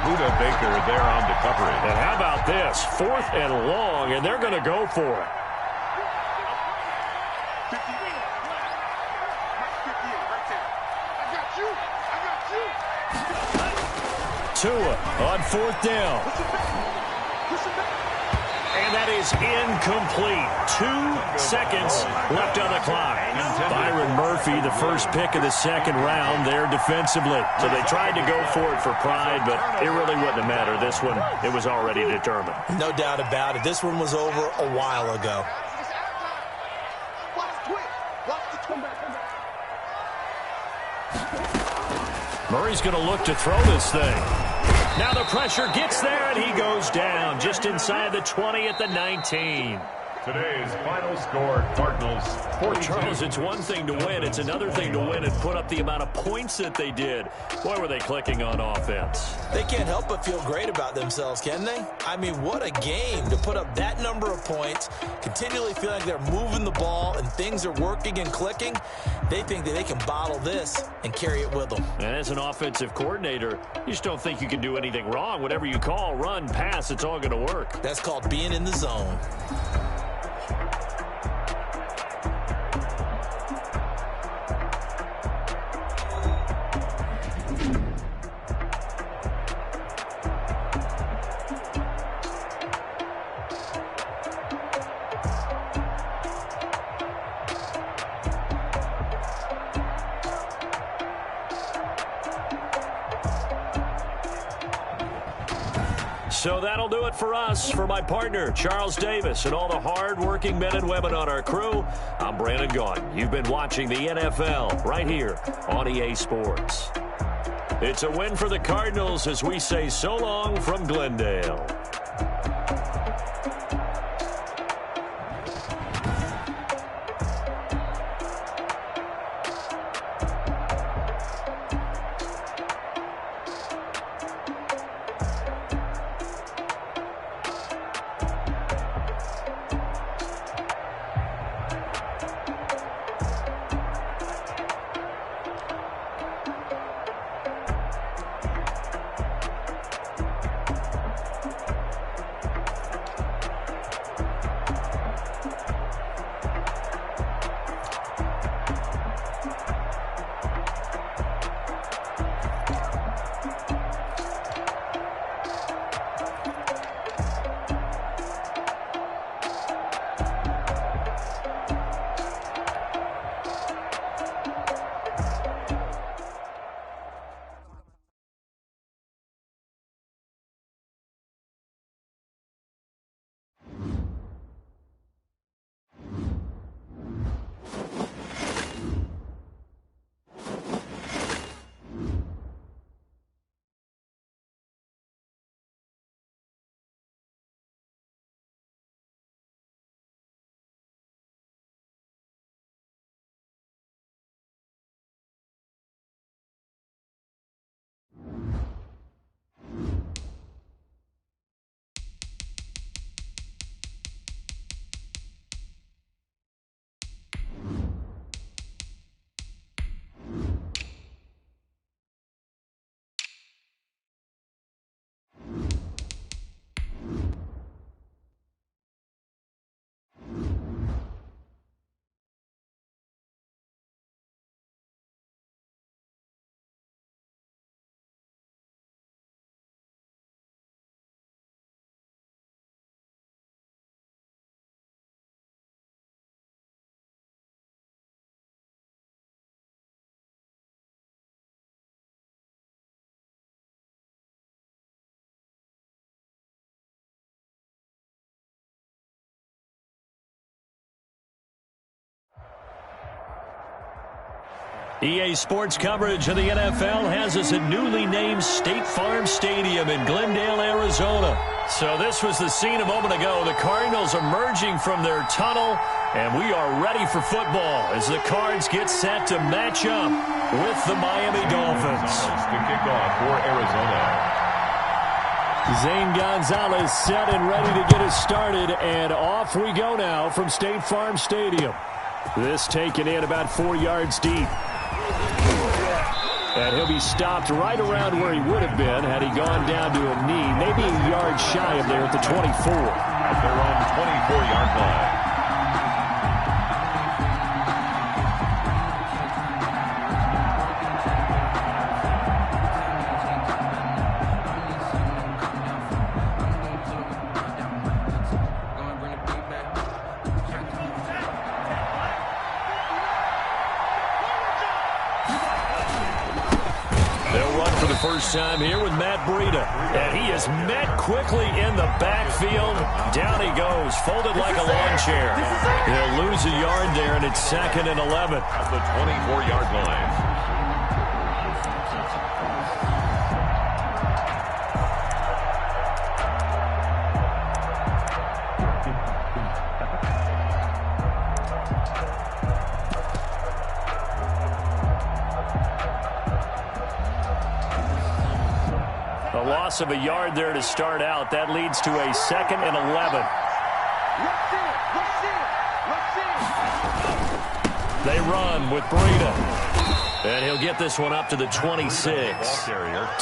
Buda Baker there on to cover it. And how about this? Fourth and long, and they're going to go for it. Tua on fourth down. And that is incomplete. 2 seconds left on the clock. Byron Murphy, the first pick of the second round there defensively. So they tried to go for it for pride, but it really wouldn't have mattered. This one, it was already determined. No doubt about it. This one was over a while ago. Murray's going to look to throw this thing. Now the pressure gets there, and he goes down just inside the 20 at the 19. Today's final score, Cardinals 42. Charles, it's one thing to win. It's another thing to win and put up the amount of points that they did. Boy, were they clicking on offense. They can't help but feel great about themselves, can they? I mean, what a game to put up that number of points, continually feel like they're moving the ball and things are working and clicking. They think that they can bottle this and carry it with them. And as an offensive coordinator, you just don't think you can do anything wrong. Whatever you call, run, pass, it's all going to work. That's called being in the zone. So that'll do it for us. For my partner, Charles Davis, and all the hard-working men and women on our crew, I'm Brandon Gaudin. You've been watching the NFL right here on EA Sports. It's a win for the Cardinals as we say so long from Glendale. EA Sports coverage of the NFL has us at newly named State Farm Stadium in Glendale, Arizona. So this was the scene a moment ago. The Cardinals emerging from their tunnel, and we are ready for football as the Cards get set to match up with the Miami Dolphins. To kick off for Arizona. Zane Gonzalez set and ready to get us started, and off we go now from State Farm Stadium. This taken in about 4 yards deep. And he'll be stopped right around where he would have been had he gone down to a knee, maybe a yard shy of there at the 24. At their own 24-yard line. First time here with Matt Breida. And he is met quickly in the backfield. Down he goes, folded like a lawn chair. He'll lose a yard there, and it's 2nd and 11. At the 24-yard line. Loss of a yard there to start out. That leads to a 2nd and 11. They run with Breida. And he'll get this one up to the 26.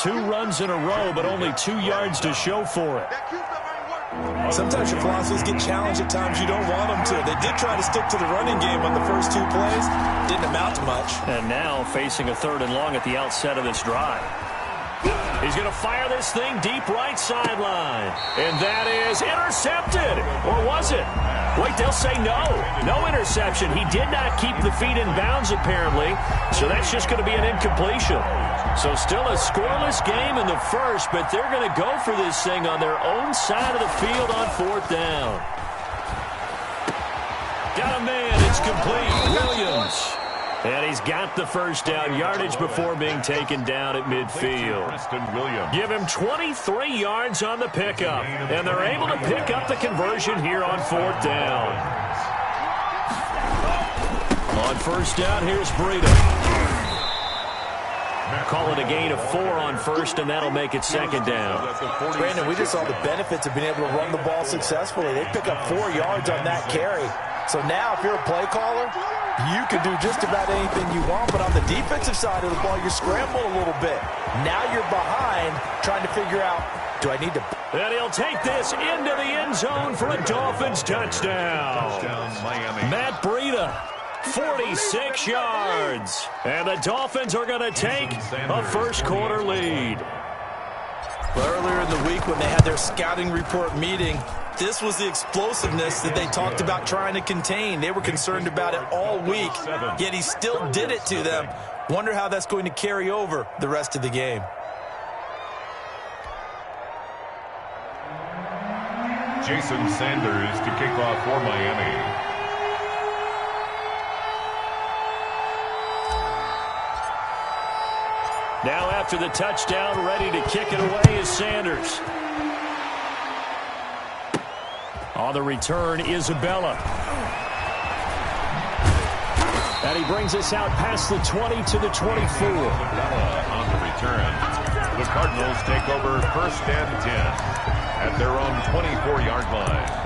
2 runs in a row, but only 2 yards to show for it. Sometimes your philosophies get challenged at times you don't want them to. They did try to stick to the running game on the first 2 plays. Didn't amount to much. And now facing a 3rd and long at the outset of this drive. He's going to fire this thing deep right sideline. And that is intercepted. Or was it? Wait, they'll say no. No interception. He did not keep the feet in bounds, apparently. So that's just going to be an incompletion. So still a scoreless game in the first, but they're going to go for this thing on their own side of the field on 4th down. Got a man. It's complete. Williams. And he's got the first down yardage before being taken down at midfield. Give him 23 yards on the pickup. And they're able to pick up the conversion here on 4th down. On 1st down, here's Breida. Call it a gain of 4 on 1st, and that'll make it 2nd down. Brandon, we just saw the benefits of being able to run the ball successfully. They pick up 4 yards on that carry. So now if you're a play caller, you can do just about anything you want, but on the defensive side of the ball, you're scrambling a little bit. Now you're behind, trying to figure out, do I need to... And he'll take this into the end zone for a Dolphins touchdown. Miami. Matt Breida, 46 yards. And the Dolphins are going to take a first-quarter lead. Earlier in the week when they had their scouting report meeting, this was the explosiveness that they talked about trying to contain. They were concerned about it all week, yet he still did it to them. Wonder how that's going to carry over the rest of the game. Jason Sanders to kick off for Miami. Now after the touchdown, ready to kick it away is Sanders. On the return, Isabella. And he brings us out past the 20 to the 24. On the return, the Cardinals take over 1st and 10 at their own 24-yard line.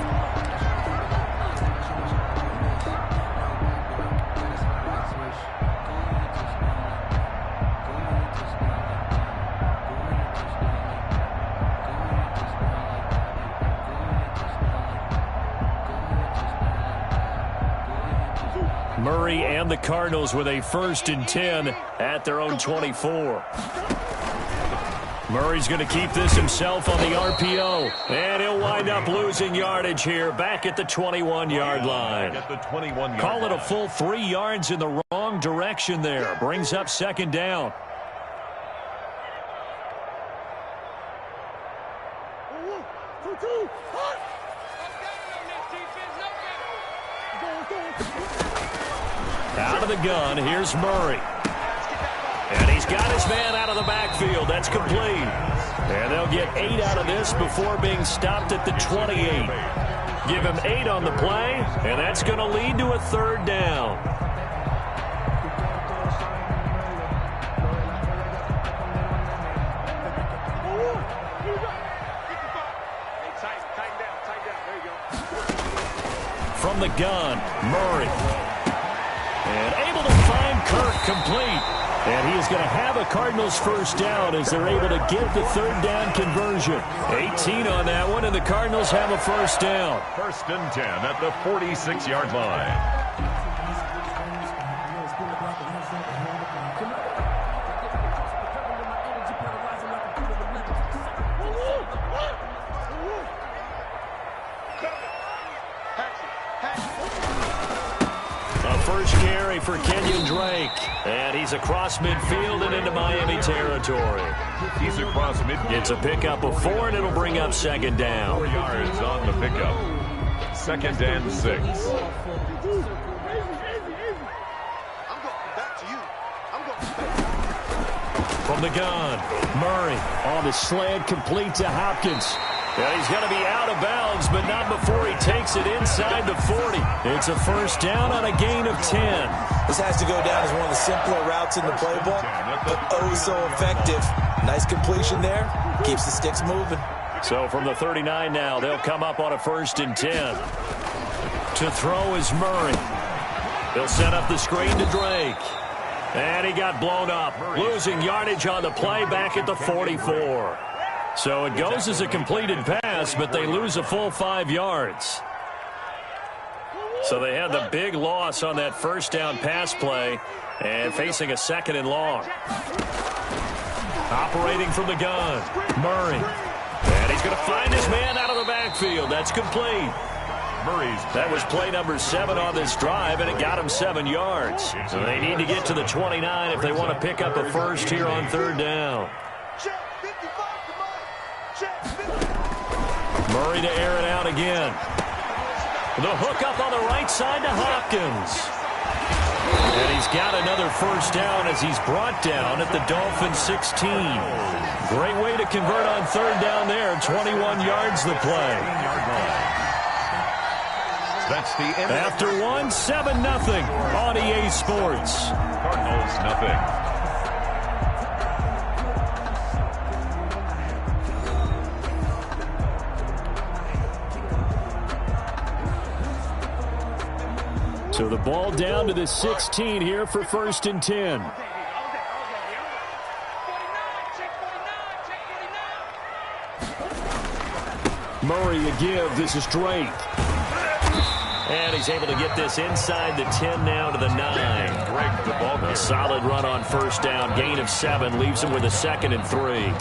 Murray and the Cardinals with a 1st and 10 at their own 24. Murray's going to keep this himself on the RPO. And he'll wind up losing yardage here back at the 21-yard line. Call it a full 3 yards in the wrong direction there. Brings up 2nd down. Out of the gun, here's Murray. And he's got his man out of the backfield. That's complete. And they'll get 8 out of this before being stopped at the 28. Give him 8 on the play, and that's going to lead to a 3rd down. From the gun, Murray. And able to find Kirk complete. And he is going to have a Cardinals 1st down as they're able to get the 3rd down conversion. 18 on that one, and the Cardinals have a 1st down. 1st and 10 at the 46-yard line. First carry for Kenyon Drake. And he's across midfield and into Miami territory. He's across midfield. It's a pickup of 4, and it'll bring up 2nd down. 4 yards on the pickup. 2nd and 6. From the gun, Murray on the slant, complete to Hopkins. And he's going to be out of bounds, but not before he takes it inside the 40. It's a 1st down on a gain of 10. This has to go down as one of the simpler routes in the playbook, but oh so effective. Nice completion there. Keeps the sticks moving. So from the 39 now, they'll come up on a 1st and 10. To throw is Murray. He'll set up the screen to Drake. And he got blown up, losing yardage on the play back at the 44. So it goes as a completed pass, but they lose a full 5 yards. So they had the big loss on that 1st down pass play and facing a 2nd and long. Operating from the gun, Murray. And he's going to find his man out of the backfield. That's complete. That was play number 7 on this drive, and it got him 7 yards. So they need to get to the 29 if they want to pick up a 1st here on 3rd down. Murray to air it out again. The hook up on the right side to Hopkins. And he's got another 1st down as he's brought down at the Dolphins 16. Great way to convert on 3rd down there. 21 yards the play. That's the end. After 1, 7-0 on EA Sports. Cardinals nothing. So the ball down to the 16 here for 1st and 10. Murray a give. This is Drake. And he's able to get this inside the 10 now to the 9. A solid run on 1st down. Gain of 7 leaves him with a 2nd and 3.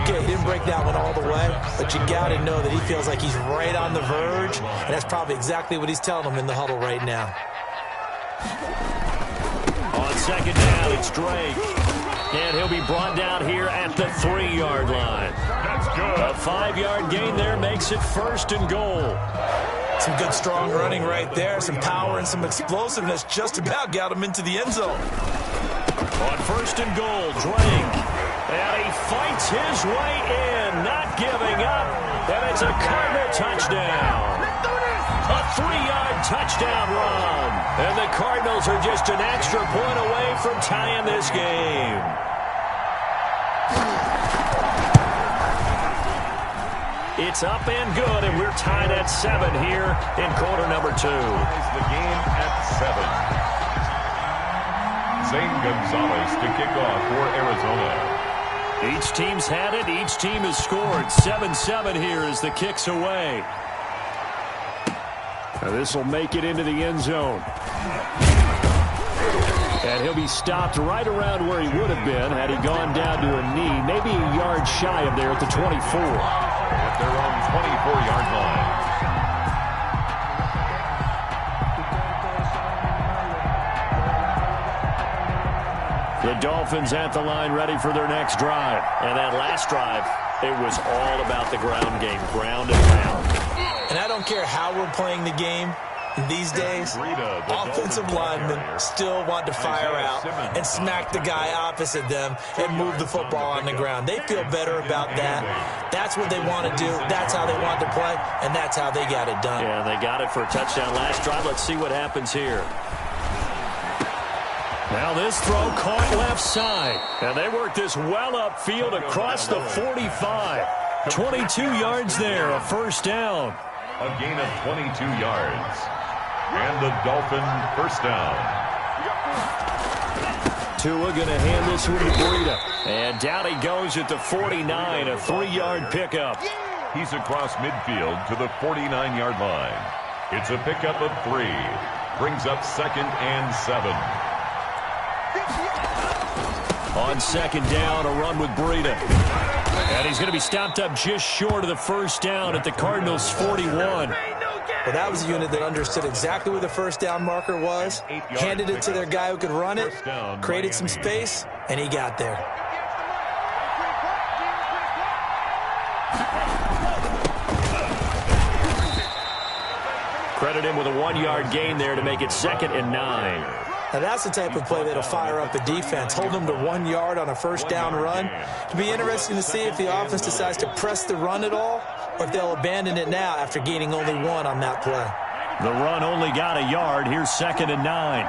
Okay, he didn't break that one all the way, but you got to know that he feels like he's right on the verge, and that's probably exactly what he's telling them in the huddle right now. On 2nd down, it's Drake. And he'll be brought down here at the 3-yard line. That's good. A 5-yard gain there makes it 1st and goal. Some good, strong running right there. Some power and some explosiveness just about got him into the end zone. On 1st and goal, Drake. And he fights his way in, not giving up. And it's a Cardinal touchdown. A 3-yard touchdown run. And the Cardinals are just an extra point away from tying this game. It's up and good, and we're tied at 7 here in quarter number 2. The game at 7. Zane Gonzalez to kick off for Arizona. Each team's had it. Each team has scored. 7-7 here as the kick's away. Now this will make it into the end zone. And he'll be stopped right around where he would have been had he gone down to a knee, maybe a yard shy of there at the 24. At their own 24-yard line. The Dolphins at the line ready for their next drive. And that last drive, it was all about the ground game, ground and pound. And I don't care how we're playing the game, These days, offensive linemen still want to fire out and smack the guy opposite them and move the football on the ground. They feel better about that. That's what they want to do. That's how they want to play, and that's how they got it done. Yeah, they got it for a touchdown last drive. Let's see what happens here. Now this throw caught left side. And they work this well upfield across the 45. 22 yards there, a first down. A gain of 22 yards. And the Dolphin first down. Tua going to hand this one to Breida. And down he goes at the 49, a 3-yard pickup. He's across midfield to the 49-yard line. It's a pickup of 3. Brings up 2nd and 7. On second down, a run with Breida. And he's going to be stopped up just short of the first down at the Cardinals' 41. Well, that was a unit that understood exactly where the first down marker was, handed it to their guy who could run it, created some space, and he got there. Credit him with a 1-yard gain there to make it 2nd and 9. Now, that's the type of play that'll fire up a defense. Hold them to 1 yard on a first down run. It'll be interesting to see if the offense decides to press the run at all or if they'll abandon it now after gaining only 1 on that play. The run only got a yard. Here's 2nd and 9.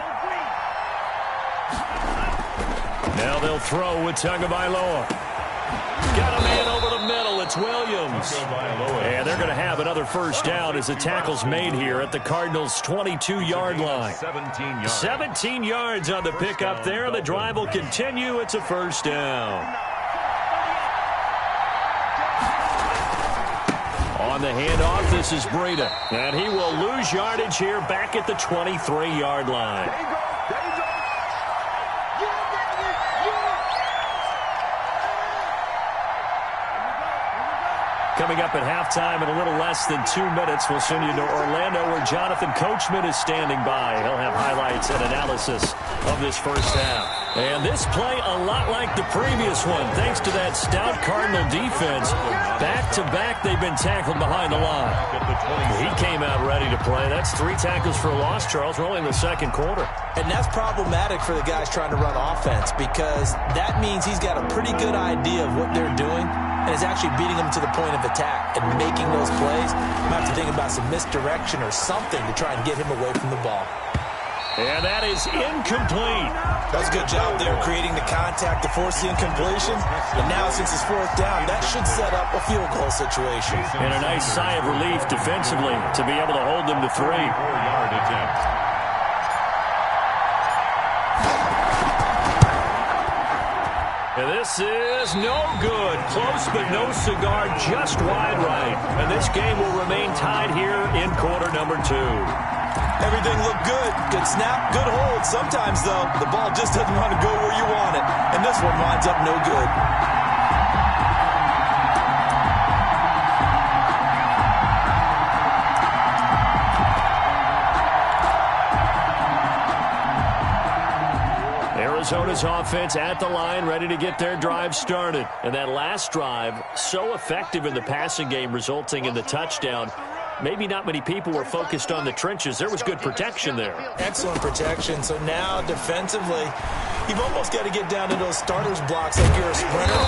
Now they'll throw with Tagovailoa. Got a man over the middle. It's Williams. And they're going to have another first down as the tackle's made here at the Cardinals' 22-yard line. 17 yards on the pickup there. The drive will continue. It's a first down. On the handoff, this is Breida. And he will lose yardage here back at the 23-yard line. Coming up at halftime in a little less than 2 minutes, we'll send you to Orlando where Jonathan Coachman is standing by. He'll have highlights and analysis of this first half. And this play a lot like the previous one, thanks to that stout Cardinal defense. Back-to-back, they've been tackled behind the line. He came out ready to play. That's 3 tackles for a loss, Charles. We're only in the second quarter. And that's problematic for the guys trying to run offense because that means he's got a pretty good idea of what they're doing and is actually beating them to the point of attack and making those plays. Might have to think about some misdirection or something to try and get him away from the ball. And that is incomplete. That was a good job there creating the contact to force the incompletion. And now since it's 4th down, that should set up a field goal situation. And a nice sigh of relief defensively to be able to hold them to 3. 4-yard attempt. And this is no good. Close but no cigar, just wide right. And this game will remain tied here in quarter number 2. Everything looked good. Good snap, good hold. Sometimes, though, the ball just doesn't want to go where you want it. And this one winds up no good. Arizona's offense at the line, ready to get their drive started. And that last drive, so effective in the passing game, resulting in the touchdown. Maybe not many people were focused on the trenches. There was good protection there. Excellent protection. So now, defensively, you've almost got to get down to those starters blocks like you're a sprinter.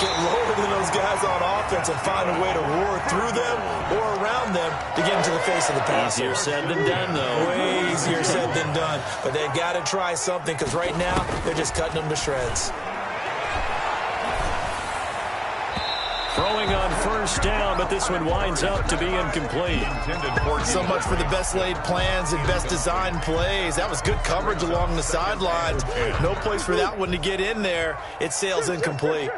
Get lower than those guys on offense and find a way to roar through them or around them to get into the face of the passer. Easier said than done, though. Way easier said than done. But they've got to try something because right now they're just cutting them to shreds. Throwing on first down, but this one winds up to be incomplete. So much for the best laid plans and best designed plays. That was good coverage along the sidelines. No place for that one to get in there. It sails incomplete.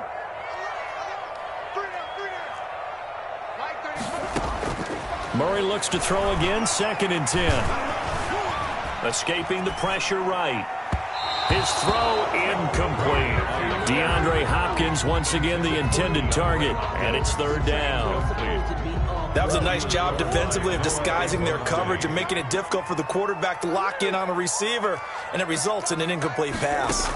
Murray looks to throw again, 2nd and 10. Escaping the pressure right. His throw incomplete. DeAndre Hopkins once again the intended target, and it's 3rd down. That was a nice job defensively of disguising their coverage and making it difficult for the quarterback to lock in on a receiver, and it results in an incomplete pass.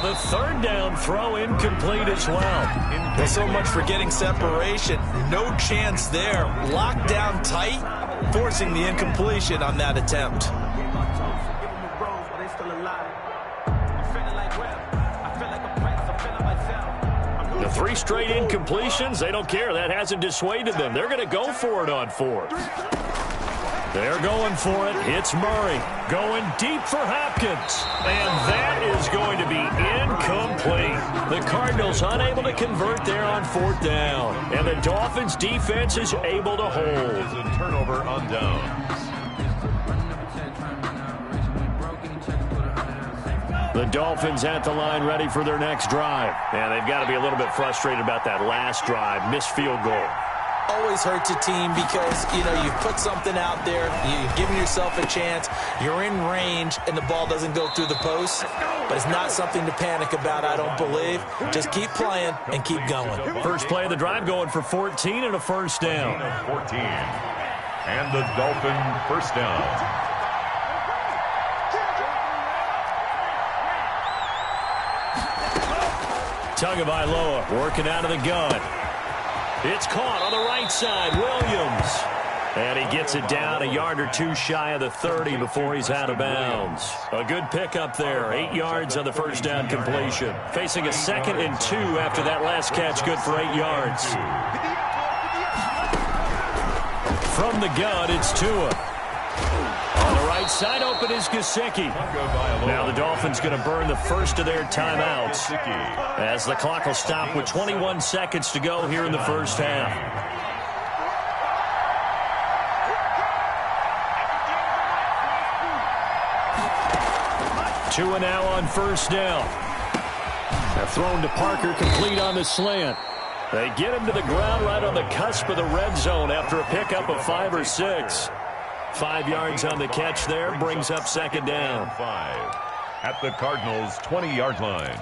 the third down throw incomplete as well. Well, so much for getting separation. No chance there. Locked down tight, forcing the incompletion on that attempt. The 3 straight incompletions, they don't care. That hasn't dissuaded them. They're going to go for it on 4th. They're going for it. It's Murray going deep for Hopkins. And that is going to be incomplete. The Cardinals unable to convert there on 4th down. And the Dolphins defense is able to hold. It's a turnover on downs. The Dolphins at the line ready for their next drive. And they've got to be a little bit frustrated about that last drive. Missed field goal. Always hurts a team because, you've put something out there, you've given yourself a chance, you're in range, and the ball doesn't go through the post. But it's not something to panic about, I don't believe. Just keep playing and keep going. First play of the drive going for 14 and a first down. 14. And the Dolphin first down. Tagovailoa working out of the gun. It's caught on the right side. Williams. And he gets it down a yard or 2 shy of the 30 before he's out of bounds. A good pickup there. 8 yards on the first down completion. Facing a 2nd and 2 after that last catch. Good for 8 yards. From the gun, it's Tua. On the right side, open is Gesicki. Now the Dolphins going to burn the first of their timeouts as the clock will stop with 21 seconds to go here in the first half. Tua now on first down. They're thrown to Parker, complete on the slant. They get him to the ground right on the cusp of the red zone after a pickup of 5 or 6. 5 yards on the catch there, brings up second down. 5 at the Cardinals' 20-yard line.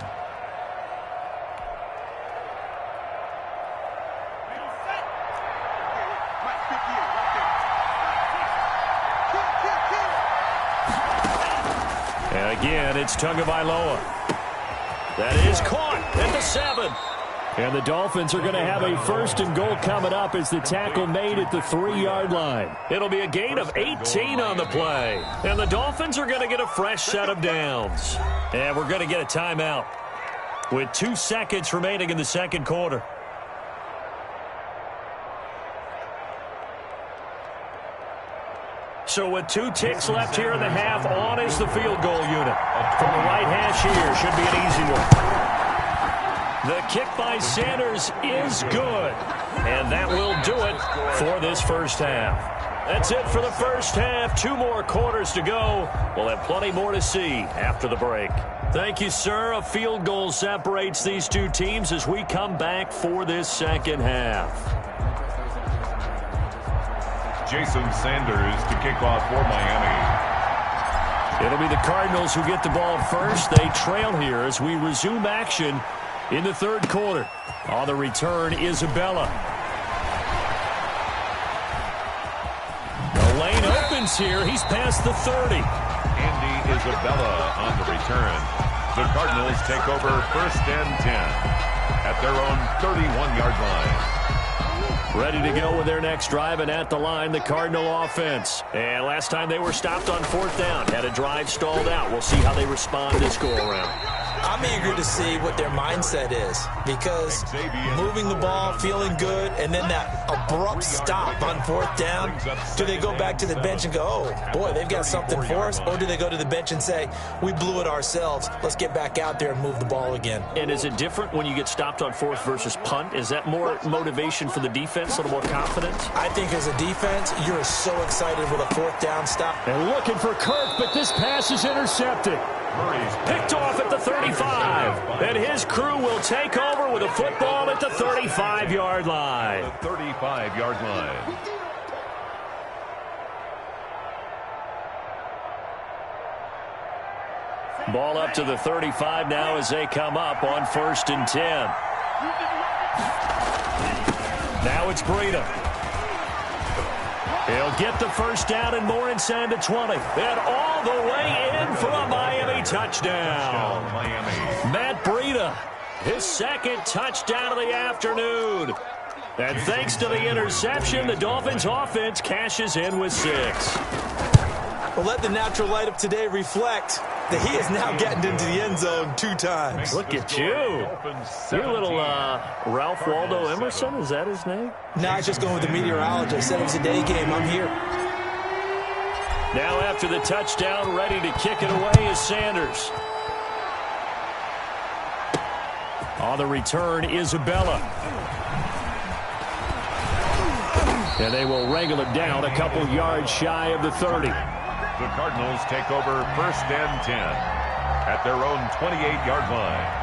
And again, it's Tagovailoa. That is caught at the 7. And the Dolphins are going to have a 1st and goal coming up as the tackle made at the 3-yard line. It'll be a gain of 18 on the play. And the Dolphins are going to get a fresh set of downs. And we're going to get a timeout with 2 seconds remaining in the second quarter. So with 2 ticks left here in the half, on is the field goal unit. From the right hash here, should be an easy one. The kick by Sanders is good. And that will do it for this first half. That's it for the first half. 2 more quarters to go. We'll have plenty more to see after the break. Thank you, sir. A field goal separates these 2 teams as we come back for this second half. Jason Sanders to kick off for Miami. It'll be the Cardinals who get the ball first. They trail here as we resume action in the third quarter. On the return, Isabella. The lane opens here. He's past the 30. Andy Isabella on the return. The Cardinals take over 1st and 10 at their own 31-yard line. Ready to go with their next drive, and at the line, the Cardinal offense. And last time they were stopped on 4th down. Had a drive stalled out. We'll see how they respond this go-around. I'm eager to see what their mindset is because moving the ball, feeling good, and then that abrupt stop on 4th down, do they go back to the bench and go, oh, boy, they've got something for us? Or do they go to the bench and say, we blew it ourselves, let's get back out there and move the ball again? And is it different when you get stopped on 4th versus punt? Is that more motivation for the defense, a little more confidence? I think as a defense, you're so excited with a 4th down stop. And looking for Kirk, but this pass is intercepted. Picked off at the 35. And his crew will take over with a football at the 35-yard line. The 35-yard line. Ball up to the 35 now as they come up on 1st and 10. Now it's Breida. He'll get the first down and more inside the 20. And all the way in for a Miami touchdown. Miami. Matt His second touchdown of the afternoon. And thanks to the interception, the Dolphins offense cashes in with 6. Well, let the natural light of today reflect that he is now getting into the end zone 2 times. Look at you. You're a little Ralph Waldo Emerson, is that his name? No, I was just going with the meteorologist. I said it was a day game. I'm here. Now after the touchdown, ready to kick it away is Sanders. On the return, Isabella. And they will wrangle it down a couple yards shy of the 30. The Cardinals take over 1st and 10 at their own 28-yard line.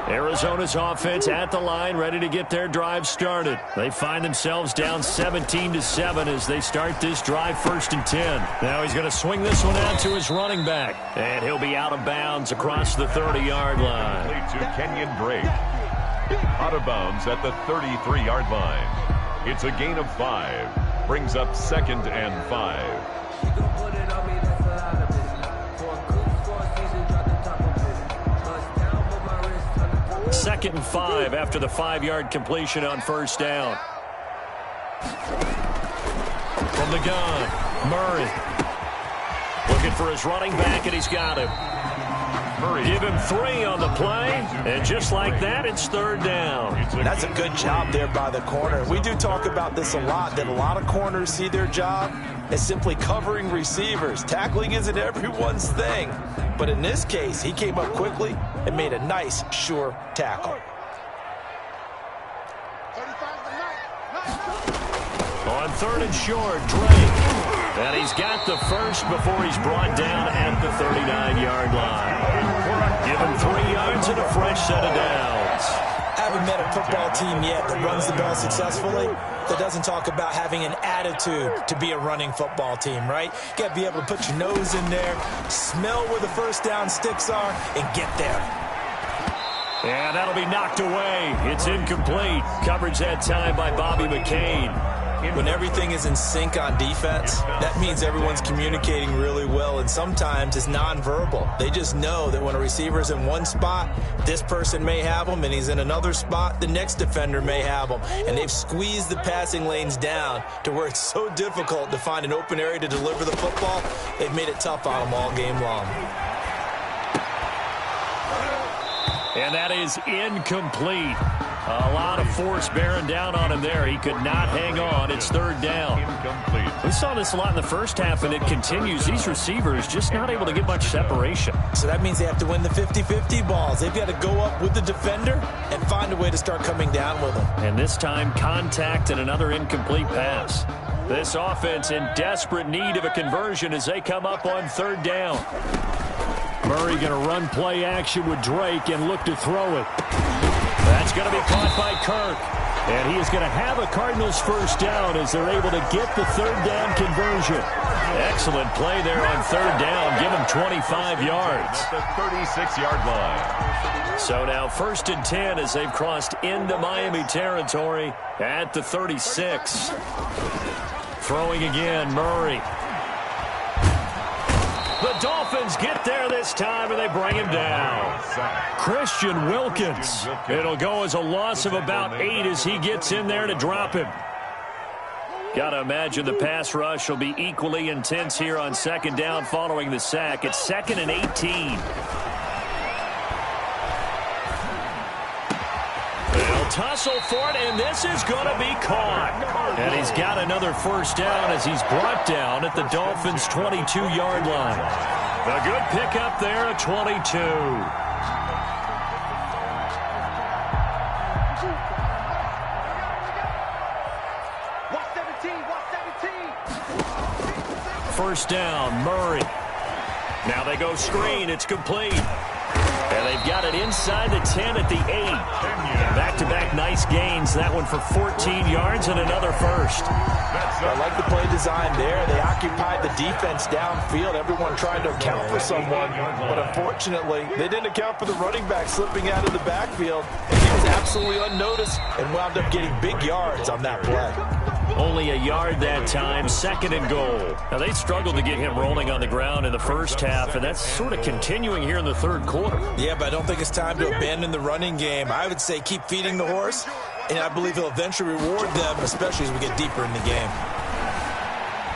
Arizona's offense at the line, ready to get their drive started. They find themselves down 17-7 as they start this drive 1st and 10. Now he's going to swing this one out to his running back. And he'll be out of bounds across the 30-yard line. Play to Kenyon Drake. Out of bounds at the 33-yard line. It's a gain of 5. Brings up 2nd and 5. 2nd and 5 after the 5-yard completion on 1st down. From the gun, Murray. Looking for his running back, and he's got him. Murray. Give him 3 on the play, and just like that, it's 3rd down. That's a good job there by the corner. We do talk about this a lot, that a lot of corners see their job as simply covering receivers. Tackling isn't everyone's thing. But in this case, he came up quickly and made a nice, sure tackle. On 3rd and short, Drake. And he's got the first before he's brought down at the 39-yard line. Give him 3 yards and a fresh set of downs. I haven't met a football team yet that runs the ball successfully that doesn't talk about having an attitude to be a running football team, right? You got to be able to put your nose in there, smell where the first down sticks are, and get there. And that'll be knocked away. It's incomplete. Coverage that time by Bobby McCain. When everything is in sync on defense, that means everyone's communicating really well, and sometimes it's nonverbal. They just know that when a receiver's in one spot, this person may have him, and he's in another spot, the next defender may have him. And they've squeezed the passing lanes down to where it's so difficult to find an open area to deliver the football. They've made it tough on them all game long. And that is incomplete. A lot of force bearing down on him there. He could not hang on. It's 3rd down. Incomplete. We saw this a lot in the first half, and it continues. These receivers just not able to get much separation. So that means they have to win the 50-50 balls. They've got to go up with the defender and find a way to start coming down with them. And this time, contact and another incomplete pass. This offense in desperate need of a conversion as they come up on 3rd down. Murray going to run play action with Drake and look to throw it. That's going to be caught by Kirk. And he is going to have a Cardinals first down as they're able to get the 3rd down conversion. Excellent play there on 3rd down. Give him 25 yards. At the 36-yard line. So now 1st and 10 as they've crossed into Miami territory at the 36. Throwing again, Murray. The Dolphins get there this time, and they bring him down. Christian Wilkins. It'll go as a loss of about 8 as he gets in there to drop him. Got to imagine the pass rush will be equally intense here on 2nd down following the sack. It's 2nd and 18. They'll tussle for it, and this is going to be caught. And he's got another first down as he's brought down at the Dolphins' 22-yard line. A good pickup there at 22. First down, Murray. Now they go screen. It's complete. And they've got it inside the 10 at the 8. Back-to-back nice gains. That one for 14 yards and another first. I like the play design there. They occupied the defense downfield. Everyone tried to account for someone, but unfortunately, they didn't account for the running back slipping out of the backfield, and he was absolutely unnoticed and wound up getting big yards on that play. Only a yard that time, 2nd and goal. Now, they struggled to get him rolling on the ground in the first half, and that's sort of continuing here in the third quarter. Yeah, but I don't think it's time to abandon the running game. I would say keep feeding the horse, and I believe he'll eventually reward them, especially as we get deeper in the game.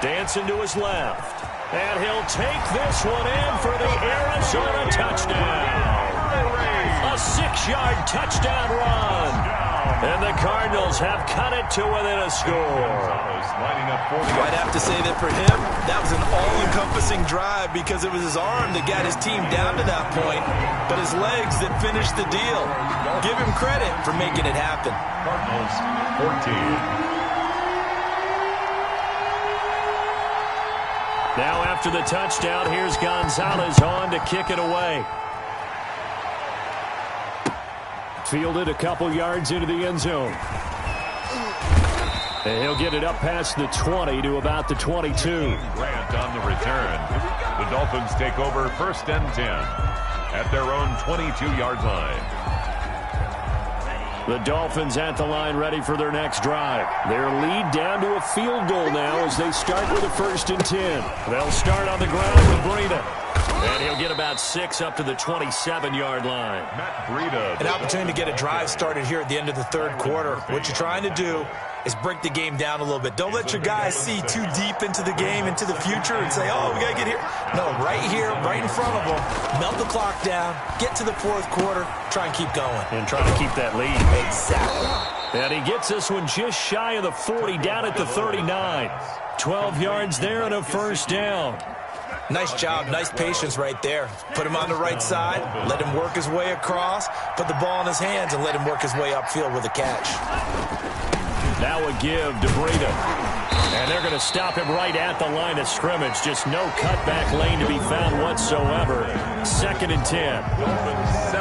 Dancing to his left. And he'll take this one in for the Arizona touchdown. A 6-yard touchdown run. And the Cardinals have cut it to within a score. I'd have to say that for him, that was an all-encompassing drive because it was his arm that got his team down to that point, but his legs that finished the deal. Give him credit for making it happen. Cardinals 14. Now after the touchdown, here's Gonzalez on to kick it away. Fielded a couple yards into the end zone. And he'll get it up past the 20 to about the 22. Grant on the return. The Dolphins take over 1st and 10 at their own 22-yard line. The Dolphins at the line ready for their next drive. Their lead down to a field goal now as they start with a 1st and 10. They'll start on the ground with Breida. And he'll get about 6 up to the 27-yard line. Matt Breida. An opportunity to get a drive started here at the end of the third quarter. What you're trying to do is break the game down a little bit. Don't let your guys see too deep into the game, into the future, and say, oh, we got to get here. No, right here, right in front of them. Melt the clock down, get to the fourth quarter, try and keep going. And try to keep that lead. Exactly. And he gets this one just shy of the 40, down at the 39. 12 yards there and a 1st down. Nice job, nice patience right there. Put him on the right side, let him work his way across, put the ball in his hands, and let him work his way upfield with a catch. Now a give to Breida. And they're going to stop him right at the line of scrimmage. Just no cutback lane to be found whatsoever. 2nd and 10.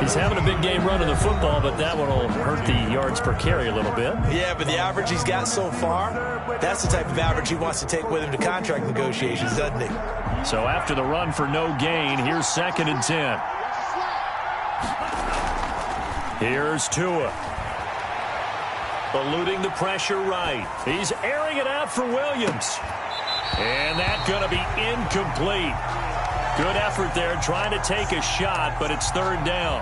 He's having a big game running the football, but that one will hurt the yards per carry a little bit. Yeah, but the average he's got so far, that's the type of average he wants to take with him to contract negotiations, doesn't he? So after the run for no gain, here's 2nd and 10. Here's Tua. Eluding the pressure right. He's airing it out for Williams. And that's going to be incomplete. Good effort there trying to take a shot, but it's 3rd down.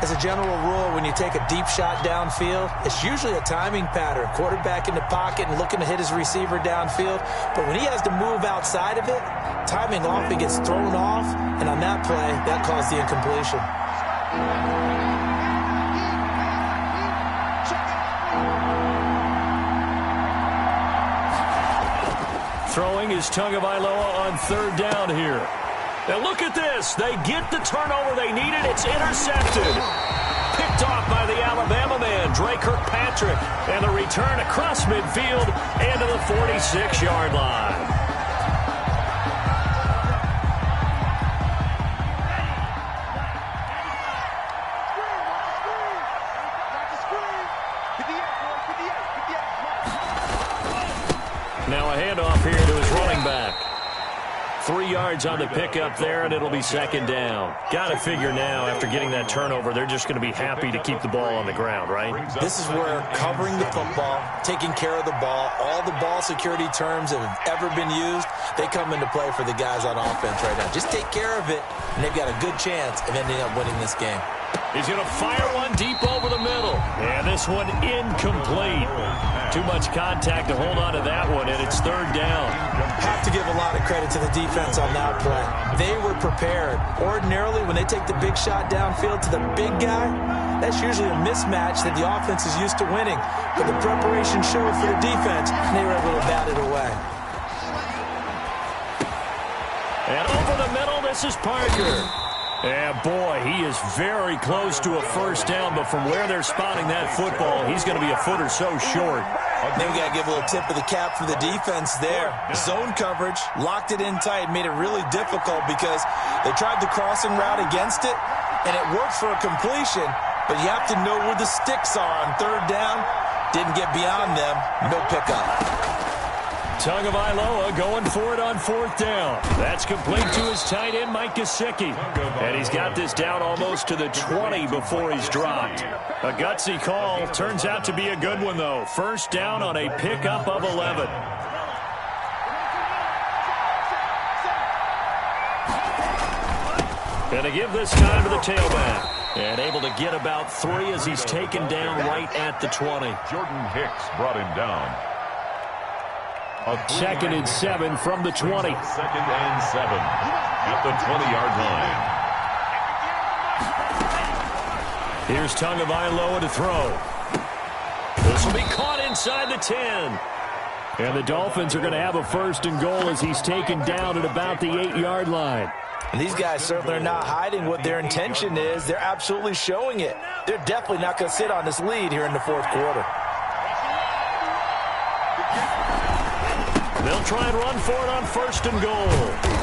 As a general rule, when you take a deep shot downfield, it's usually a timing pattern. Quarterback in the pocket and looking to hit his receiver downfield. But when he has to move outside of it, timing often gets thrown off. And on that play, that caused the incompletion. Throwing is Tagovailoa on 3rd down here. Now look at this. They get the turnover they needed. It's intercepted. Picked off by the Alabama man, Dre Kirkpatrick. And the return across midfield and to the 46-yard line. Now a handoff here to his running back. 3 yards on the pickup there, and it'll be 2nd down. Got to figure now, after getting that turnover, they're just going to be happy to keep the ball on the ground, right? This is where covering the football, taking care of the ball, all the ball security terms that have ever been used, they come into play for the guys on offense right now. Just take care of it, and they've got a good chance of ending up winning this game. He's going to fire one deep over the middle. And this one incomplete. Too much contact to hold on to that one, and it's 3rd down. Have to give a lot of credit to the defense on that play. They were prepared. Ordinarily, when they take the big shot downfield to the big guy, that's usually a mismatch that the offense is used to winning. But the preparation showed for the defense, and they were able to bat it away. And over the middle, this is Parker. And boy, he is very close to a 1st down, but from where they're spotting that football, he's going to be a foot or so short. Then we got to give a little tip of the cap for the defense there. Zone coverage, locked it in tight, made it really difficult because they tried the crossing route against it, and it worked for a completion, but you have to know where the sticks are on 3rd down. Didn't get beyond them, no pickup. Tagovailoa going for it on fourth down. That's complete to his tight end, Mike Gesicki. And he's got this down almost to the 20 before he's dropped. A gutsy call. Turns out to be a good one, though. First down on a pickup of 11. And to give this time to the tailback. And able to get about 3 as he's taken down right at the 20. Jordan Hicks brought him down. Second and 7 from the 20. Second and 7 at the 20-yard line. Here's Tagovailoa to throw. This will be caught inside the 10. And the Dolphins are going to have a first and goal as he's taken down at about the 8-yard line. And these guys certainly are not hiding what their intention is. They're absolutely showing it. They're definitely not going to sit on this lead here in the fourth quarter. They'll try and run for it on first and goal.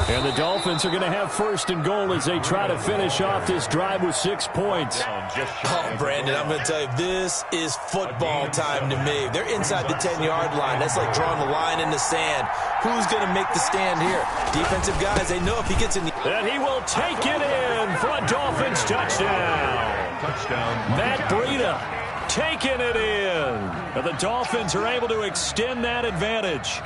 And the Dolphins are going to have first and goal as they try to finish off this drive with 6 points. Oh, Brandon, I'm going to tell you, this is football time to me. They're inside the 10-yard line. That's like drawing the line in the sand. Who's going to make the stand here? Defensive guys, they know if he gets in the... And he will take it in for a Dolphins touchdown. Matt Breida taking it in. And the Dolphins are able to extend that advantage.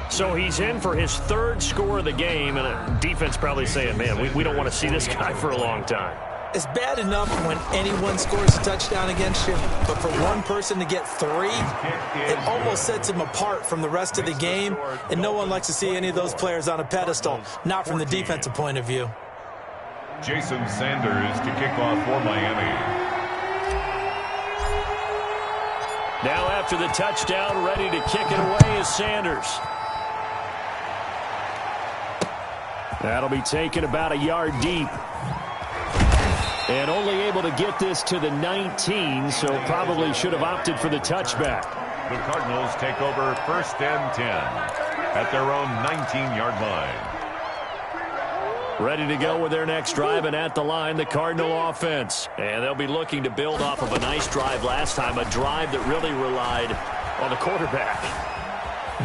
So he's in for his 3rd score of the game, and the defense probably saying, man, we don't want to see this guy for a long time. It's bad enough when anyone scores a touchdown against you, but for one person to get 3, it almost sets him apart from the rest of the game, and no one likes to see any of those players on a pedestal, not from the defensive point of view. Jason Sanders to kick off for Miami. Now after the touchdown, ready to kick it away is Sanders. That'll be taken about a yard deep. And only able to get this to the 19, so probably should have opted for the touchback. The Cardinals take over first and 10 at their own 19-yard line. Ready to go with their next drive, and at the line, the Cardinal offense. And they'll be looking to build off of a nice drive last time, a drive that really relied on the quarterback.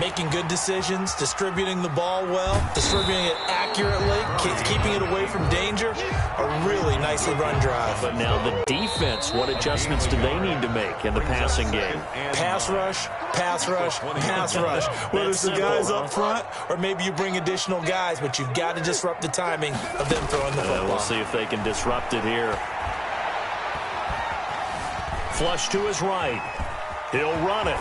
Making good decisions, distributing the ball well, distributing it accurately, keeping it away from danger. A really nicely run drive. But now the defense, what adjustments do they need to make in the passing game? Pass rush, pass rush, pass rush. Whether it's the guys up front or maybe you bring additional guys, but you've got to disrupt the timing of them throwing the football. We'll see if they can disrupt it here. Flush to his right. He'll run it.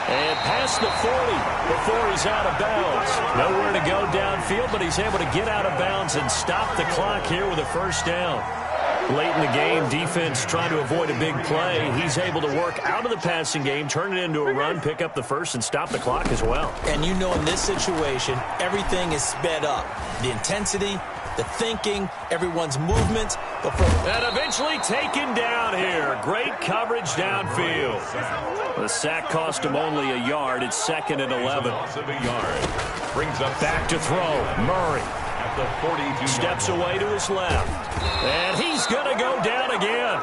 And past the 40 before he's out of bounds. Nowhere to go downfield, but he's able to get out of bounds and stop the clock here with a first down. Late in the game, defense trying to avoid a big play. He's able to work out of the passing game, turn it into a run, pick up the first, and stop the clock as well. And you know in this situation, everything is sped up. The intensity, the thinking, everyone's movements. And eventually taken down here. Great coverage downfield. The sack cost him only a yard. It's 2nd and 11. Brings up back to throw. Murray. At the 42. Steps away to his left. And he's going to go down again.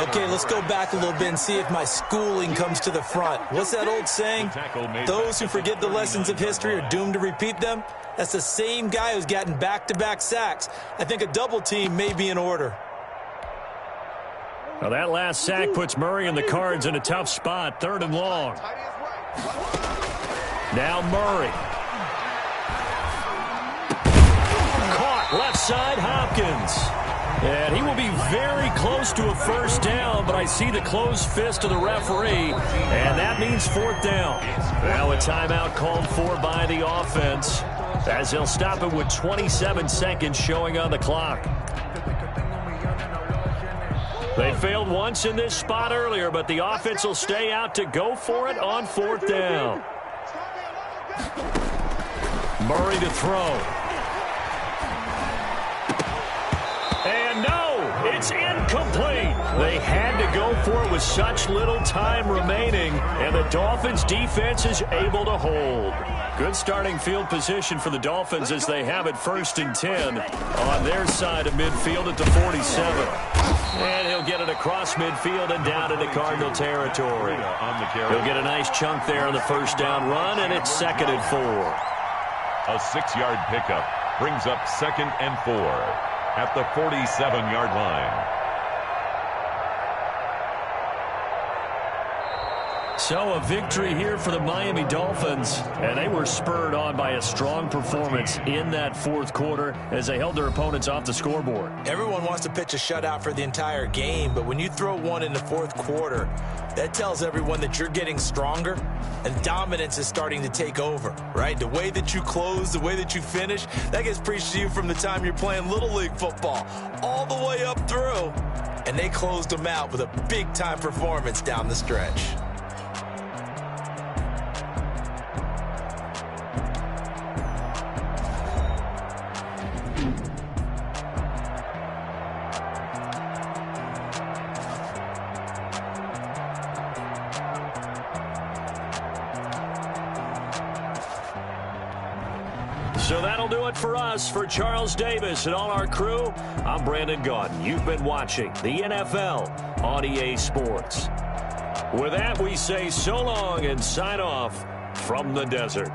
Okay, let's go back a little bit and see if my schooling comes to the front. What's that old saying? Those who forget the lessons of history are doomed to repeat them. That's the same guy who's gotten back-to-back sacks. I think a double team may be in order. Well, that last sack puts Murray and the Cards in a tough spot. 3rd and long. Now Murray. Caught left side, Hopkins. And he will be very close to a first down, but I see the closed fist of the referee, and that means 4th down. Now a timeout called for by the offense, as they'll stop it with 27 seconds showing on the clock. They failed once in this spot earlier, but the offense will stay out to go for it on 4th down. Murray to throw. And no, it's incomplete. They had to go for it with such little time remaining, and the Dolphins defense is able to hold. Good starting field position for the Dolphins as they have it 1st and 10 on their side of midfield at the 47. And he'll get it across midfield and down into Cardinal territory. He'll get a nice chunk there on the first down run, and it's 2nd and 4. A 6-yard pickup brings up 2nd and 4 at the 47-yard line. So a victory here for the Miami Dolphins, and they were spurred on by a strong performance in that 4th quarter as they held their opponents off the scoreboard. Everyone wants to pitch a shutout for the entire game, but when you throw one in the 4th quarter, that tells everyone that you're getting stronger and dominance is starting to take over, right? The way that you close, the way that you finish, that gets preached to you from the time you're playing Little League football all the way up through, and they closed them out with a big-time performance down the stretch. So that'll do it for us. For Charles Davis and all our crew, I'm Brandon Gaudin. You've been watching the NFL on EA Sports. With that, we say so long and sign off from the desert.